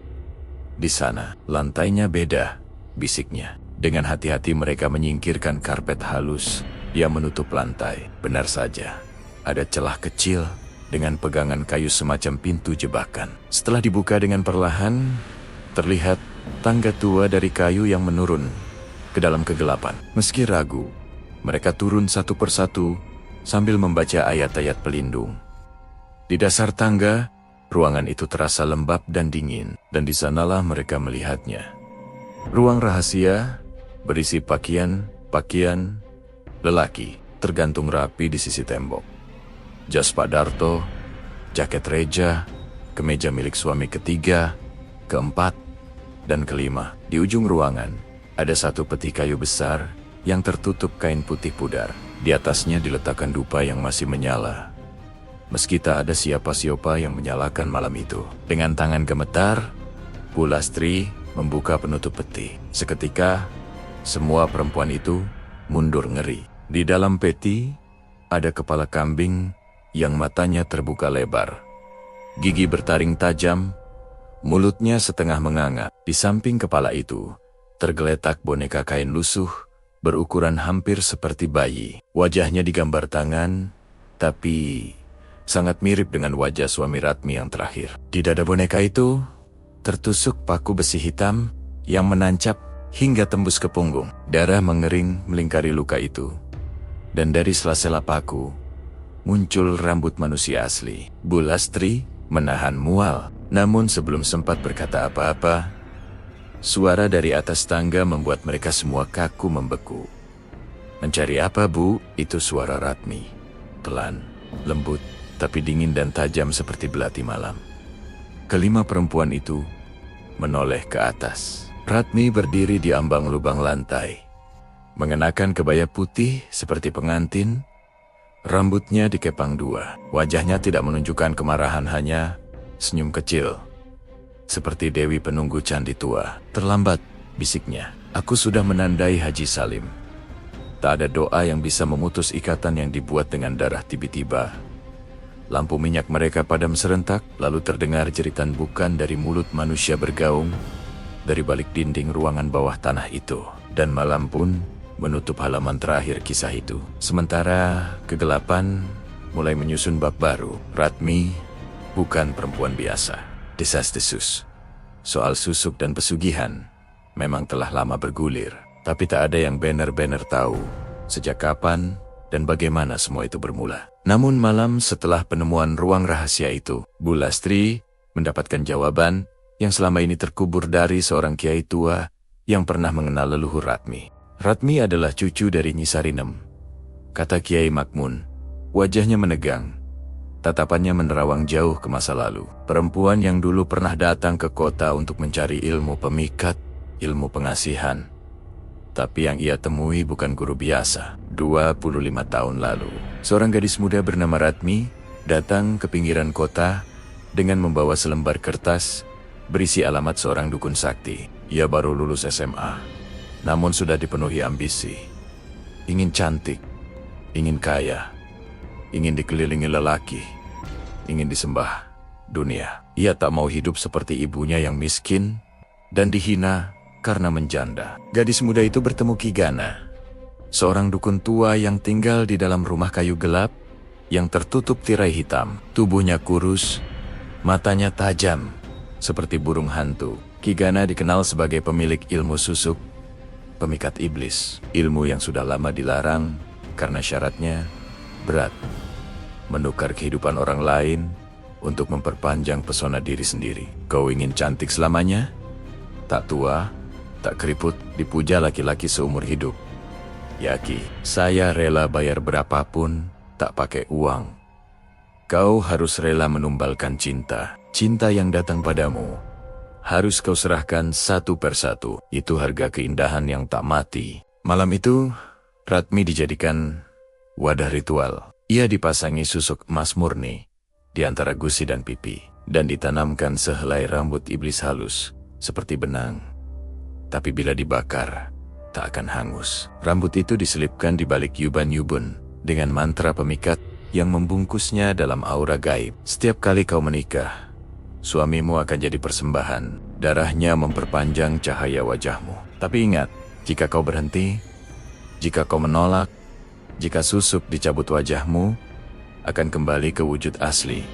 Di sana, lantainya beda, bisiknya. Dengan hati-hati mereka menyingkirkan karpet halus yang menutup lantai. Benar saja, ada celah kecil dengan pegangan kayu semacam pintu jebakan. Setelah dibuka dengan perlahan, terlihat tangga tua dari kayu yang menurun ke dalam kegelapan. Meski ragu, mereka turun satu persatu sambil membaca ayat-ayat pelindung. Di dasar tangga, ruangan itu terasa lembab dan dingin, dan di sanalah mereka melihatnya. Ruang rahasia berisi pakaian lelaki tergantung rapi di sisi tembok. Jas Pak Darto, jaket Reja, kemeja milik suami ketiga, keempat, dan kelima. Di ujung ruangan, ada satu peti kayu besar yang tertutup kain putih pudar. Di atasnya diletakkan dupa yang masih menyala. Meski tak ada siapa-siapa yang menyalakan malam itu. Dengan tangan gemetar, Bu Lastri membuka penutup peti. Seketika, semua perempuan itu mundur ngeri. Di dalam peti, ada kepala kambing yang matanya terbuka lebar. Gigi bertaring tajam, mulutnya setengah menganga. Di samping kepala itu, tergeletak boneka kain lusuh, berukuran hampir seperti bayi. Wajahnya digambar tangan, tapi sangat mirip dengan wajah suami Ratmi yang terakhir. Di dada boneka itu, tertusuk paku besi hitam yang menancap hingga tembus ke punggung. Darah mengering melingkari luka itu. Dan dari sela-sela paku, muncul rambut manusia asli. Bu Lastri menahan mual. Namun sebelum sempat berkata apa-apa, suara dari atas tangga membuat mereka semua kaku membeku. "Mencari apa, Bu?" Itu suara Ratmi. Pelan, lembut, tapi dingin dan tajam seperti belati malam. Kelima perempuan itu menoleh ke atas. Ratmi berdiri di ambang lubang lantai. Mengenakan kebaya putih seperti pengantin, rambutnya dikepang dua. Wajahnya tidak menunjukkan kemarahan, hanya senyum kecil. Seperti dewi penunggu candi tua. "Terlambat," bisiknya. "Aku sudah menandai Haji Salim. Tak ada doa yang bisa memutus ikatan yang dibuat dengan darah." Tiba-tiba, lampu minyak mereka padam serentak, lalu terdengar jeritan bukan dari mulut manusia bergaung dari balik dinding ruangan bawah tanah itu. Dan malam pun menutup halaman terakhir kisah itu. Sementara kegelapan mulai menyusun bab baru. Ratmi bukan perempuan biasa. Desas-desus soal susuk dan pesugihan memang telah lama bergulir. Tapi tak ada yang benar-benar tahu sejak kapan dan bagaimana semua itu bermula. Namun malam setelah penemuan ruang rahasia itu, Bu Lastri mendapatkan jawaban yang selama ini terkubur dari seorang kiai tua yang pernah mengenal leluhur Ratmi. Ratmi adalah cucu dari Nyi Sarinem, kata Kiai Makmun. Wajahnya menegang, tatapannya menerawang jauh ke masa lalu. Perempuan yang dulu pernah datang ke kota untuk mencari ilmu pemikat, ilmu pengasihan. Tapi yang ia temui bukan guru biasa. 25 tahun lalu, seorang gadis muda bernama Ratmi datang ke pinggiran kota dengan membawa selembar kertas berisi alamat seorang dukun sakti. Ia baru lulus SMA. Namun sudah dipenuhi ambisi. Ingin cantik, ingin kaya, ingin dikelilingi lelaki, ingin disembah dunia. Ia tak mau hidup seperti ibunya yang miskin dan dihina karena menjanda. Gadis muda itu bertemu Ki Gana, seorang dukun tua yang tinggal di dalam rumah kayu gelap yang tertutup tirai hitam. Tubuhnya kurus, matanya tajam seperti burung hantu. Ki Gana dikenal sebagai pemilik ilmu susuk, pemikat iblis, ilmu yang sudah lama dilarang karena syaratnya berat. Menukar kehidupan orang lain untuk memperpanjang pesona diri sendiri. Kau ingin cantik selamanya? Tak tua, tak keriput, dipuja laki-laki seumur hidup. Yaki, saya rela bayar berapapun, tak pakai uang. Kau harus rela menumbalkan cinta. Cinta yang datang padamu harus kau serahkan satu persatu. Itu harga keindahan yang tak mati. Malam itu, Ratmi dijadikan wadah ritual. Ia dipasangi susuk emas murni di antara gusi dan pipi, dan ditanamkan sehelai rambut iblis halus seperti benang. Tapi bila dibakar, tak akan hangus. Rambut itu diselipkan di balik yuban-yubun dengan mantra pemikat yang membungkusnya dalam aura gaib. Setiap kali kau menikah, suamimu akan jadi persembahan. Darahnya memperpanjang cahaya wajahmu. Tapi ingat, jika kau berhenti, jika kau menolak, jika susuk dicabut wajahmu, akan kembali ke wujud asli.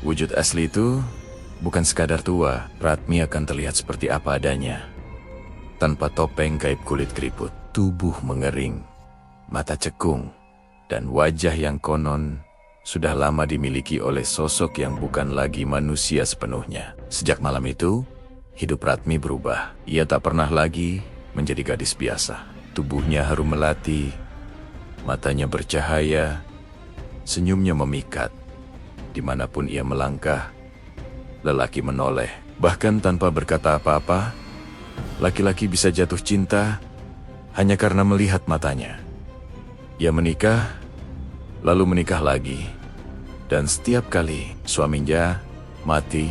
Wujud asli itu bukan sekadar tua. Ratmi akan terlihat seperti apa adanya. tanpa topeng gaib kulit keriput. Tubuh mengering, mata cekung, dan wajah yang konon sudah lama dimiliki oleh sosok yang bukan lagi manusia sepenuhnya. Sejak malam itu, hidup Ratmi berubah. Ia tak pernah lagi menjadi gadis biasa. Tubuhnya harum melati, matanya bercahaya, senyumnya memikat. Dimanapun ia melangkah, lelaki menoleh. Bahkan tanpa berkata apa-apa, laki-laki bisa jatuh cinta hanya karena melihat matanya. Ia menikah, lalu menikah lagi. Dan setiap kali suaminya mati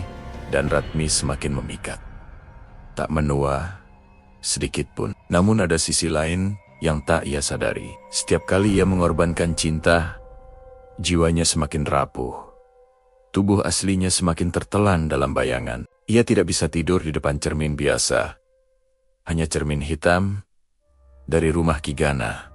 dan Ratmi semakin memikat. Tak menua sedikit pun. Namun ada sisi lain yang tak ia sadari. Setiap kali ia mengorbankan cinta, jiwanya semakin rapuh. Tubuh aslinya semakin tertelan dalam bayangan. Ia tidak bisa tidur di depan cermin biasa. Hanya cermin hitam dari rumah Ki Gana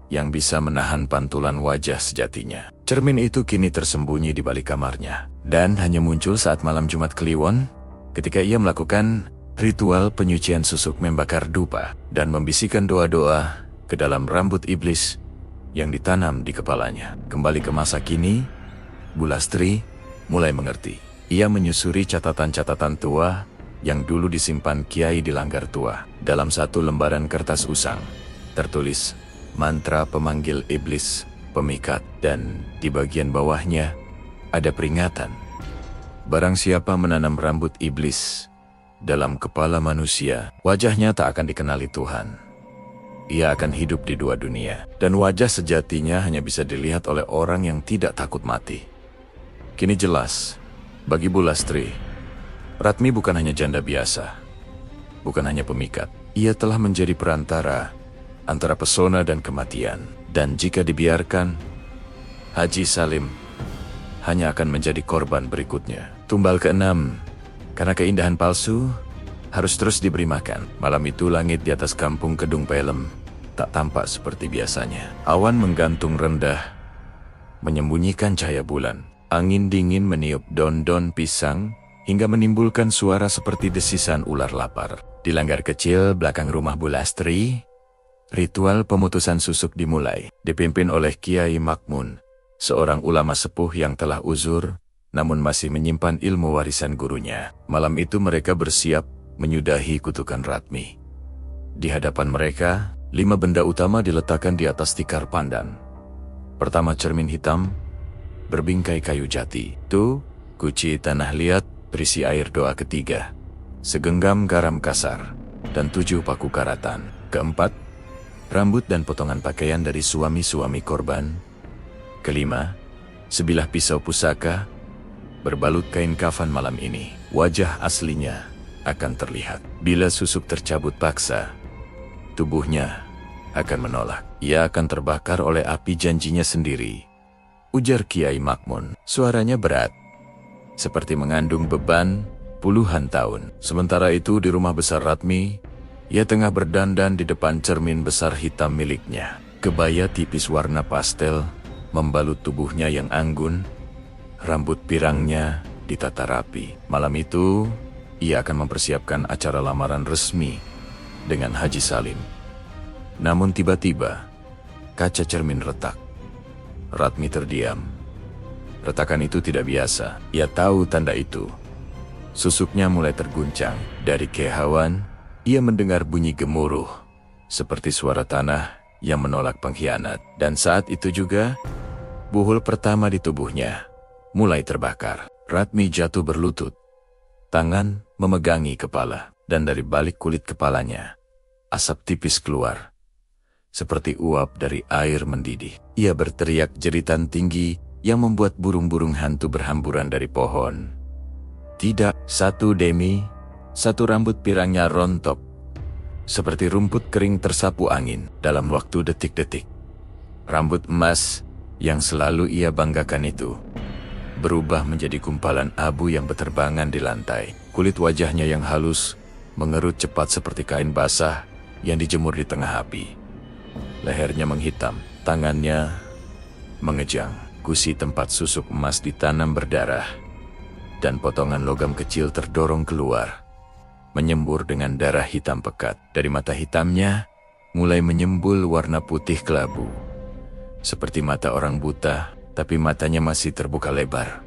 yang bisa menahan pantulan wajah sejatinya. Cermin itu kini tersembunyi di balik kamarnya dan hanya muncul saat malam Jumat Kliwon ketika ia melakukan ritual penyucian susuk membakar dupa dan membisikkan doa-doa ke dalam rambut iblis yang ditanam di kepalanya. Kembali ke masa kini, Bulastri mulai mengerti. Ia menyusuri catatan-catatan tua yang dulu disimpan Kiai di Langgar Tua. Dalam satu lembaran kertas usang, tertulis mantra pemanggil iblis, pemikat, dan di bagian bawahnya ada peringatan. Barang siapa menanam rambut iblis dalam kepala manusia, wajahnya tak akan dikenali Tuhan. Ia akan hidup di dua dunia, dan wajah sejatinya hanya bisa dilihat oleh orang yang tidak takut mati. Kini jelas, bagi Bulastri, Ratmi bukan hanya janda biasa, bukan hanya pemikat. Ia telah menjadi perantara antara pesona dan kematian. Dan jika dibiarkan, Haji Salim hanya akan menjadi korban berikutnya. Tumbal keenam, karena keindahan palsu harus terus diberi makan. Malam itu langit di atas kampung Kedung Pelem tak tampak seperti biasanya. Awan menggantung rendah, menyembunyikan cahaya bulan. Angin dingin meniup daun-daun pisang hingga menimbulkan suara seperti desisan ular lapar. Di langgar kecil belakang rumah Bulastri, ritual pemutusan susuk dimulai, dipimpin oleh Kiai Makmun, seorang ulama sepuh yang telah uzur, namun masih menyimpan ilmu warisan gurunya. Malam itu mereka bersiap menyudahi kutukan Ratmi. Di hadapan mereka, 5 benda utama diletakkan di atas tikar pandan. Pertama, cermin hitam berbingkai kayu jati. Tu, guci tanah liat berisi air doa ketiga. Segenggam garam kasar, dan 7 paku karatan. Keempat, rambut dan potongan pakaian dari suami-suami korban. Kelima, sebilah pisau pusaka berbalut kain kafan malam ini. Wajah aslinya akan terlihat. Bila susuk tercabut paksa, tubuhnya akan menolak. Ia akan terbakar oleh api janjinya sendiri, ujar Kiai Makmun. Suaranya berat, seperti mengandung beban puluhan tahun. Sementara itu di rumah besar Ratmi, ia tengah berdandan di depan cermin besar hitam miliknya. Kebaya tipis warna pastel membalut tubuhnya yang anggun, rambut pirangnya ditata rapi. Malam itu, ia akan mempersiapkan acara lamaran resmi dengan Haji Salim. Namun tiba-tiba, kaca cermin retak. Ratmi terdiam. Retakan itu tidak biasa. Ia tahu tanda itu. Susuknya mulai terguncang. Dari kehauan, ia mendengar bunyi gemuruh, seperti suara tanah yang menolak pengkhianat. Dan saat itu juga, buhul pertama di tubuhnya mulai terbakar. Ratmi jatuh berlutut. Tangan memegangi kepala, dan dari balik kulit kepalanya, asap tipis keluar, seperti uap dari air mendidih. Ia berteriak jeritan tinggi yang membuat burung-burung hantu berhamburan dari pohon. Tidak, satu demi satu rambut pirangnya rontok, seperti rumput kering tersapu angin dalam waktu detik-detik. Rambut emas yang selalu ia banggakan itu berubah menjadi gumpalan abu yang berterbangan di lantai. Kulit wajahnya yang halus mengerut cepat seperti kain basah yang dijemur di tengah api. Lehernya menghitam, tangannya mengejang. Gusi tempat susuk emas ditanam berdarah, dan potongan logam kecil terdorong keluar, menyembur dengan darah hitam pekat. Dari mata hitamnya, mulai menyembul warna putih kelabu. Seperti mata orang buta, tapi matanya masih terbuka lebar.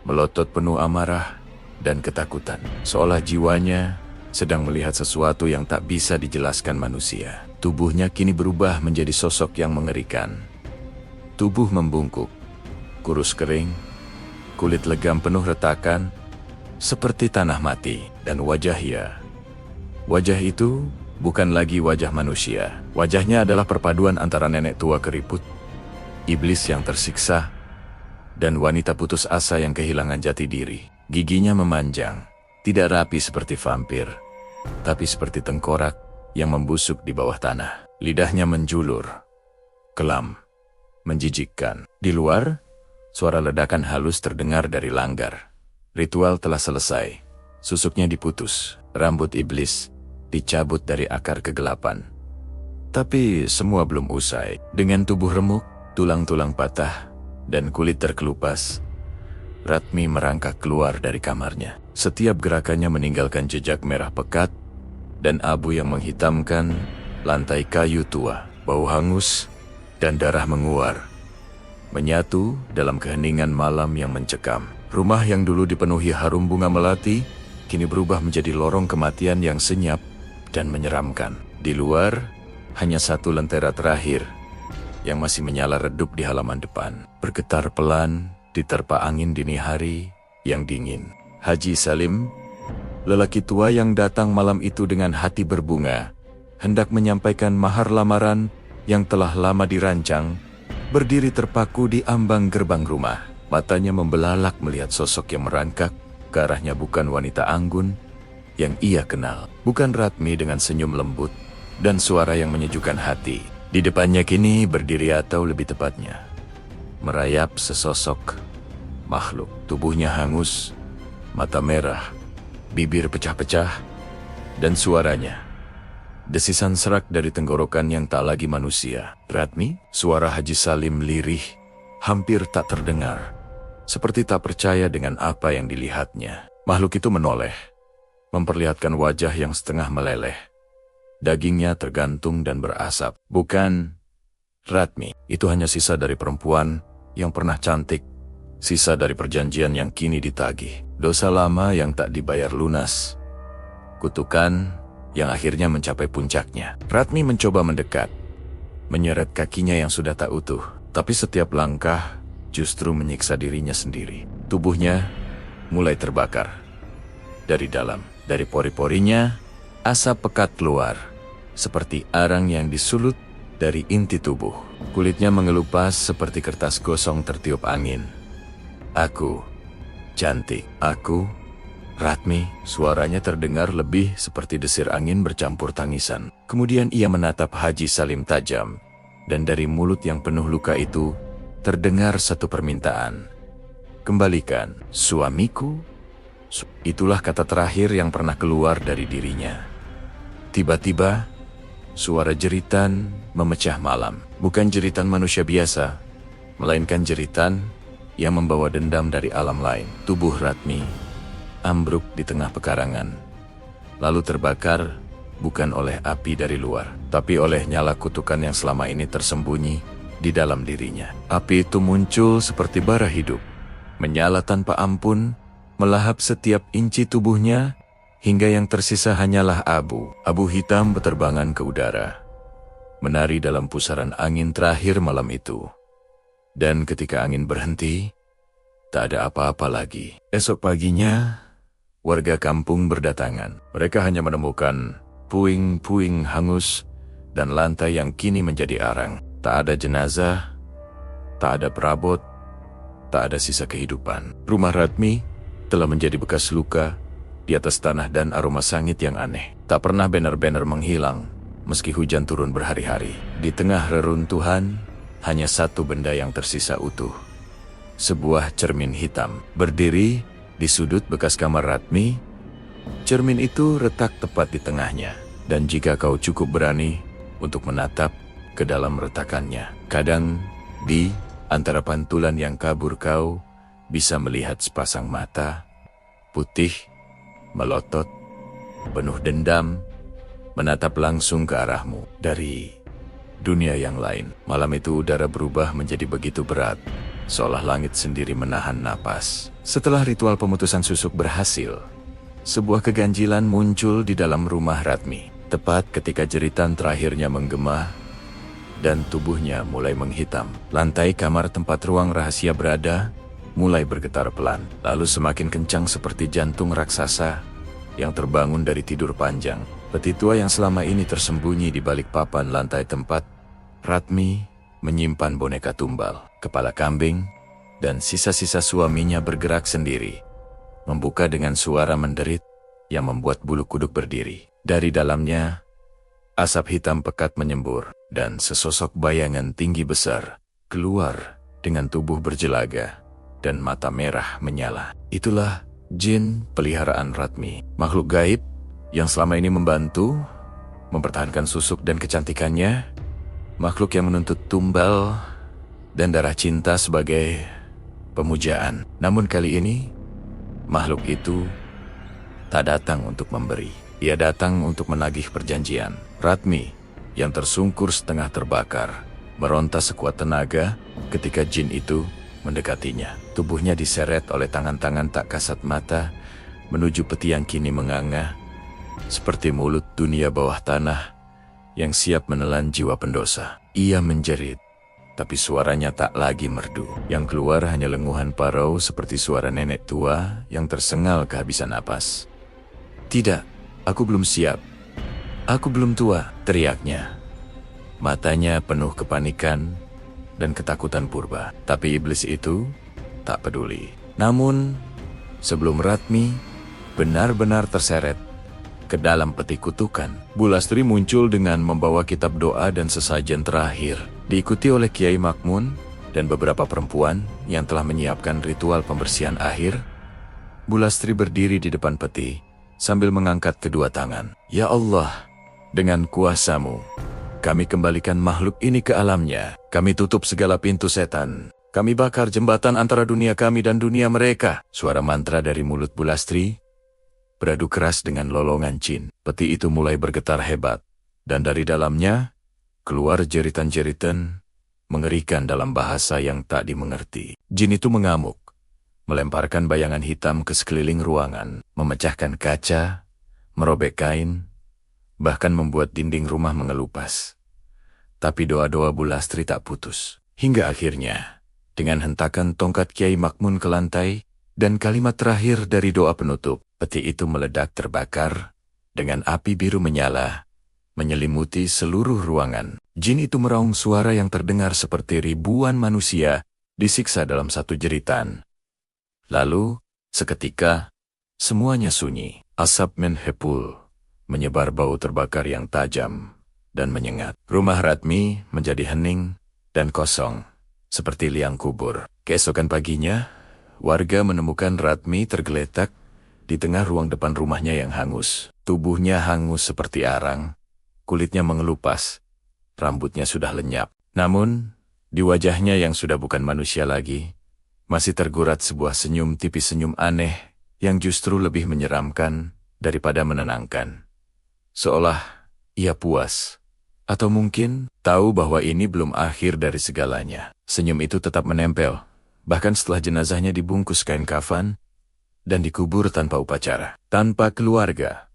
Melotot penuh amarah dan ketakutan, seolah jiwanya sedang melihat sesuatu yang tak bisa dijelaskan manusia. Tubuhnya kini berubah menjadi sosok yang mengerikan. Tubuh membungkuk, kurus kering, kulit legam penuh retakan, seperti tanah mati, dan wajah wajah itu bukan lagi wajah manusia. Wajahnya adalah perpaduan antara nenek tua keriput, iblis yang tersiksa, dan wanita putus asa yang kehilangan jati diri. Giginya memanjang, tidak rapi seperti vampir, tapi seperti tengkorak yang membusuk di bawah tanah. Lidahnya menjulur, kelam, menjijikkan. Di luar, suara ledakan halus terdengar dari langgar. Ritual telah selesai. Susuknya diputus, rambut iblis dicabut dari akar kegelapan. Tapi semua belum usai. Dengan tubuh remuk, tulang-tulang patah, dan kulit terkelupas, Ratmi merangkak keluar dari kamarnya. Setiap gerakannya meninggalkan jejak merah pekat dan abu yang menghitamkan lantai kayu tua. Bau hangus dan darah menguar, menyatu dalam keheningan malam yang mencekam. Rumah yang dulu dipenuhi harum bunga melati, kini berubah menjadi lorong kematian yang senyap dan menyeramkan. Di luar, hanya satu lentera terakhir yang masih menyala redup di halaman depan. Bergetar pelan diterpa angin dini hari yang dingin. Haji Salim, lelaki tua yang datang malam itu dengan hati berbunga, hendak menyampaikan mahar lamaran yang telah lama dirancang, berdiri terpaku di ambang gerbang rumah. Matanya membelalak melihat sosok yang merangkak ke arahnya. Bukan wanita anggun yang ia kenal, bukan Ratmi dengan senyum lembut dan suara yang menyejukkan hati. Di depannya kini berdiri, atau lebih tepatnya merayap, sesosok makhluk. Tubuhnya hangus, mata merah, bibir pecah-pecah, dan suaranya desisan serak dari tenggorokan yang tak lagi manusia. "Ratmi?" Suara Haji Salim lirih, hampir tak terdengar, seperti tak percaya dengan apa yang dilihatnya. Makhluk itu menoleh, memperlihatkan wajah yang setengah meleleh. Dagingnya tergantung dan berasap. "Bukan Ratmi, itu hanya sisa dari perempuan yang pernah cantik, sisa dari perjanjian yang kini ditagih, dosa lama yang tak dibayar lunas, kutukan yang akhirnya mencapai puncaknya." Ratmi mencoba mendekat, menyeret kakinya yang sudah tak utuh, tapi setiap langkah justru menyiksa dirinya sendiri. Tubuhnya mulai terbakar. Dari dalam, dari pori-porinya, asap pekat keluar, seperti arang yang disulut dari inti tubuh. Kulitnya mengelupas seperti kertas gosong tertiup angin. "Aku cantik, aku Ratmi." Suaranya terdengar lebih seperti desir angin bercampur tangisan. Kemudian ia menatap Haji Salim tajam, dan dari mulut yang penuh luka itu terdengar satu permintaan. "Kembalikan suamiku." Itulah kata terakhir yang pernah keluar dari dirinya. Tiba-tiba, suara jeritan memecah malam. Bukan jeritan manusia biasa, melainkan jeritan yang membawa dendam dari alam lain. Tubuh Ratmi ambruk di tengah pekarangan, lalu terbakar bukan oleh api dari luar, tapi oleh nyala kutukan yang selama ini tersembunyi di dalam dirinya. Api itu muncul seperti bara hidup, menyala tanpa ampun, melahap setiap inci tubuhnya, hingga yang tersisa hanyalah abu. Abu hitam berterbangan ke udara, menari dalam pusaran angin terakhir malam itu. Dan ketika angin berhenti, tak ada apa-apa lagi. Esok paginya, warga kampung berdatangan. Mereka hanya menemukan puing-puing hangus dan lantai yang kini menjadi arang. Tak ada jenazah, tak ada perabot, tak ada sisa kehidupan. Rumah Ratmi telah menjadi bekas luka di atas tanah dan aroma sangit yang aneh. Tak pernah banner-banner menghilang, meski hujan turun berhari-hari. Di tengah reruntuhan, hanya satu benda yang tersisa utuh. Sebuah cermin hitam, berdiri di sudut bekas kamar Ratmi. Cermin itu retak tepat di tengahnya, dan jika kau cukup berani untuk menatap ke dalam retakannya, kadang di antara pantulan yang kabur kau bisa melihat sepasang mata putih, melotot, penuh dendam, menatap langsung ke arahmu dari dunia yang lain. Malam itu udara berubah menjadi begitu berat, seolah langit sendiri menahan napas. Setelah ritual pemutusan susuk berhasil, sebuah keganjilan muncul di dalam rumah Ratmi. Tepat ketika jeritan terakhirnya menggema dan tubuhnya mulai menghitam. Lantai kamar tempat ruang rahasia berada mulai bergetar pelan, lalu semakin kencang seperti jantung raksasa yang terbangun dari tidur panjang. Peti tua yang selama ini tersembunyi di balik papan lantai tempat Ratmi menyimpan boneka tumbal, kepala kambing, dan sisa-sisa suaminya bergerak sendiri, membuka dengan suara menderit yang membuat bulu kuduk berdiri. Dari dalamnya, asap hitam pekat menyembur, dan sesosok bayangan tinggi besar keluar dengan tubuh berjelaga dan mata merah menyala. Itulah jin peliharaan Ratmi, makhluk gaib yang selama ini membantu mempertahankan susuk dan kecantikannya, makhluk yang menuntut tumbal dan darah cinta sebagai pemujaan. Namun kali ini, makhluk itu tak datang untuk memberi. Ia datang untuk menagih perjanjian. Ratmi yang tersungkur setengah terbakar, meronta sekuat tenaga ketika jin itu mendekatinya. Tubuhnya diseret oleh tangan-tangan tak kasat mata menuju peti yang kini menganga, seperti mulut dunia bawah tanah yang siap menelan jiwa pendosa. Ia menjerit, tapi suaranya tak lagi merdu. Yang keluar hanya lenguhan parau seperti suara nenek tua yang tersengal kehabisan napas. "Tidak, aku belum siap. Aku belum tua," teriaknya. Matanya penuh kepanikan dan ketakutan purba. Tapi iblis itu tak peduli. Namun, sebelum Ratmi benar-benar terseret ke dalam peti kutukan, Bu Lastri muncul dengan membawa kitab doa dan sesajen terakhir, diikuti oleh Kiai Makmun dan beberapa perempuan yang telah menyiapkan ritual pembersihan akhir. Bu Lastri berdiri di depan peti sambil mengangkat kedua tangan. "Ya Allah, dengan kuasa-Mu, kami kembalikan makhluk ini ke alamnya. Kami tutup segala pintu setan. Kami bakar jembatan antara dunia kami dan dunia mereka." Suara mantra dari mulut Bu Lastri beradu keras dengan lolongan jin. Peti itu mulai bergetar hebat, dan dari dalamnya keluar jeritan-jeritan mengerikan dalam bahasa yang tak dimengerti. Jin itu mengamuk, melemparkan bayangan hitam ke sekeliling ruangan, memecahkan kaca, merobek kain, bahkan membuat dinding rumah mengelupas. Tapi doa-doa Bu Lastri tak putus. Hingga akhirnya, dengan hentakan tongkat Kiai Makmun ke lantai, dan kalimat terakhir dari doa penutup, peti itu meledak terbakar, dengan api biru menyala, menyelimuti seluruh ruangan. Jin itu meraung suara yang terdengar seperti ribuan manusia disiksa dalam satu jeritan. Lalu, seketika, semuanya sunyi. Asap menghepul, menyebar bau terbakar yang tajam dan menyengat. Rumah Ratmi menjadi hening dan kosong, seperti liang kubur. Keesokan paginya, warga menemukan Ratmi tergeletak di tengah ruang depan rumahnya yang hangus. Tubuhnya hangus seperti arang, kulitnya mengelupas, rambutnya sudah lenyap. Namun, di wajahnya yang sudah bukan manusia lagi, masih tergurat sebuah senyum tipis, senyum aneh yang justru lebih menyeramkan daripada menenangkan. Seolah ia puas, atau mungkin tahu bahwa ini belum akhir dari segalanya. Senyum itu tetap menempel, bahkan setelah jenazahnya dibungkus kain kafan dan dikubur tanpa upacara, tanpa keluarga,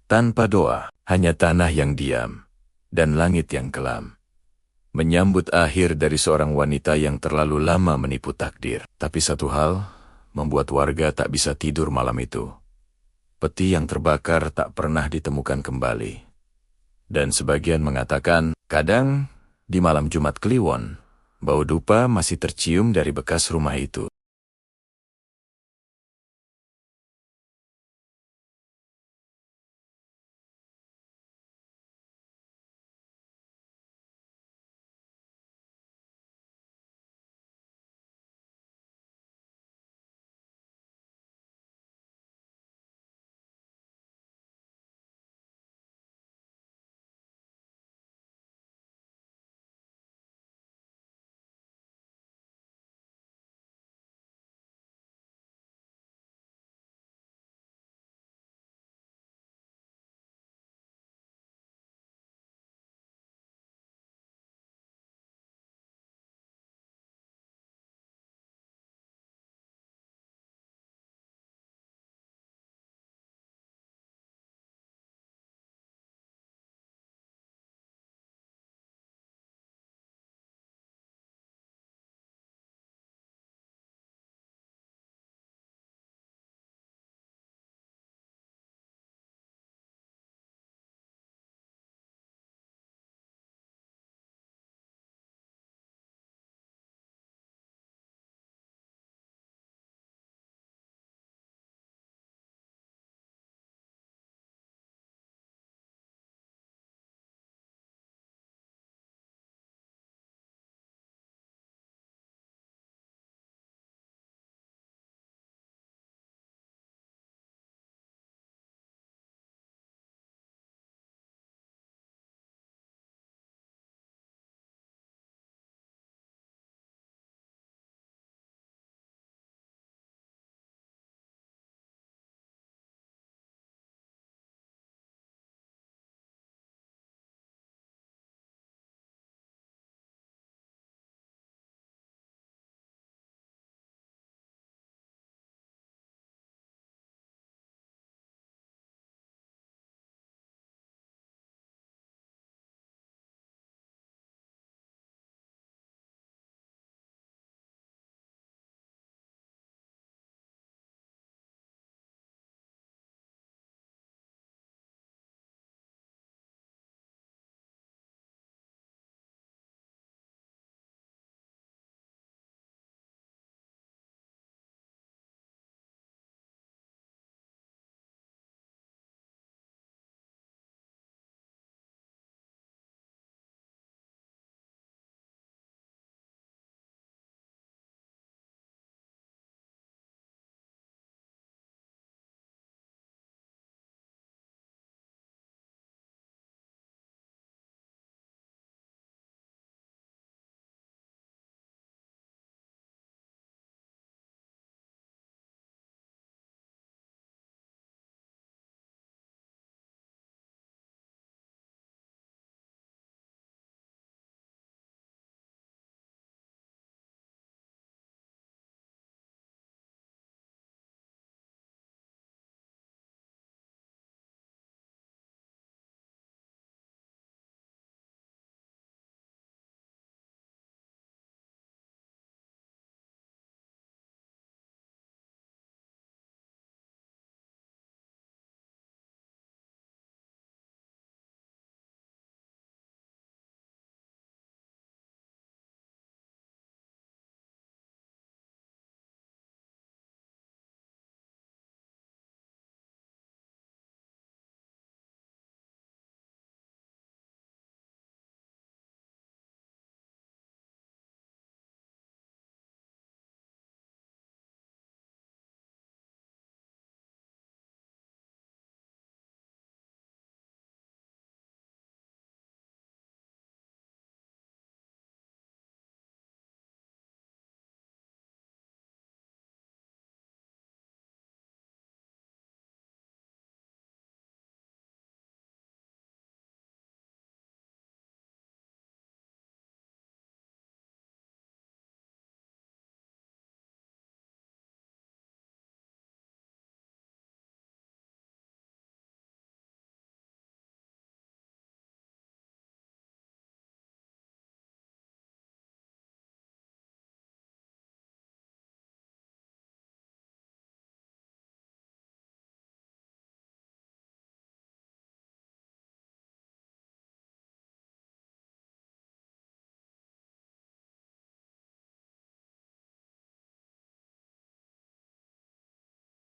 tanpa doa, hanya tanah yang diam dan langit yang kelam, menyambut akhir dari seorang wanita yang terlalu lama menipu takdir. Tapi satu hal membuat warga tak bisa tidur malam itu. Peti yang terbakar tak pernah ditemukan kembali. Dan sebagian mengatakan, kadang di malam Jumat Kliwon, bau dupa masih tercium dari bekas rumah itu.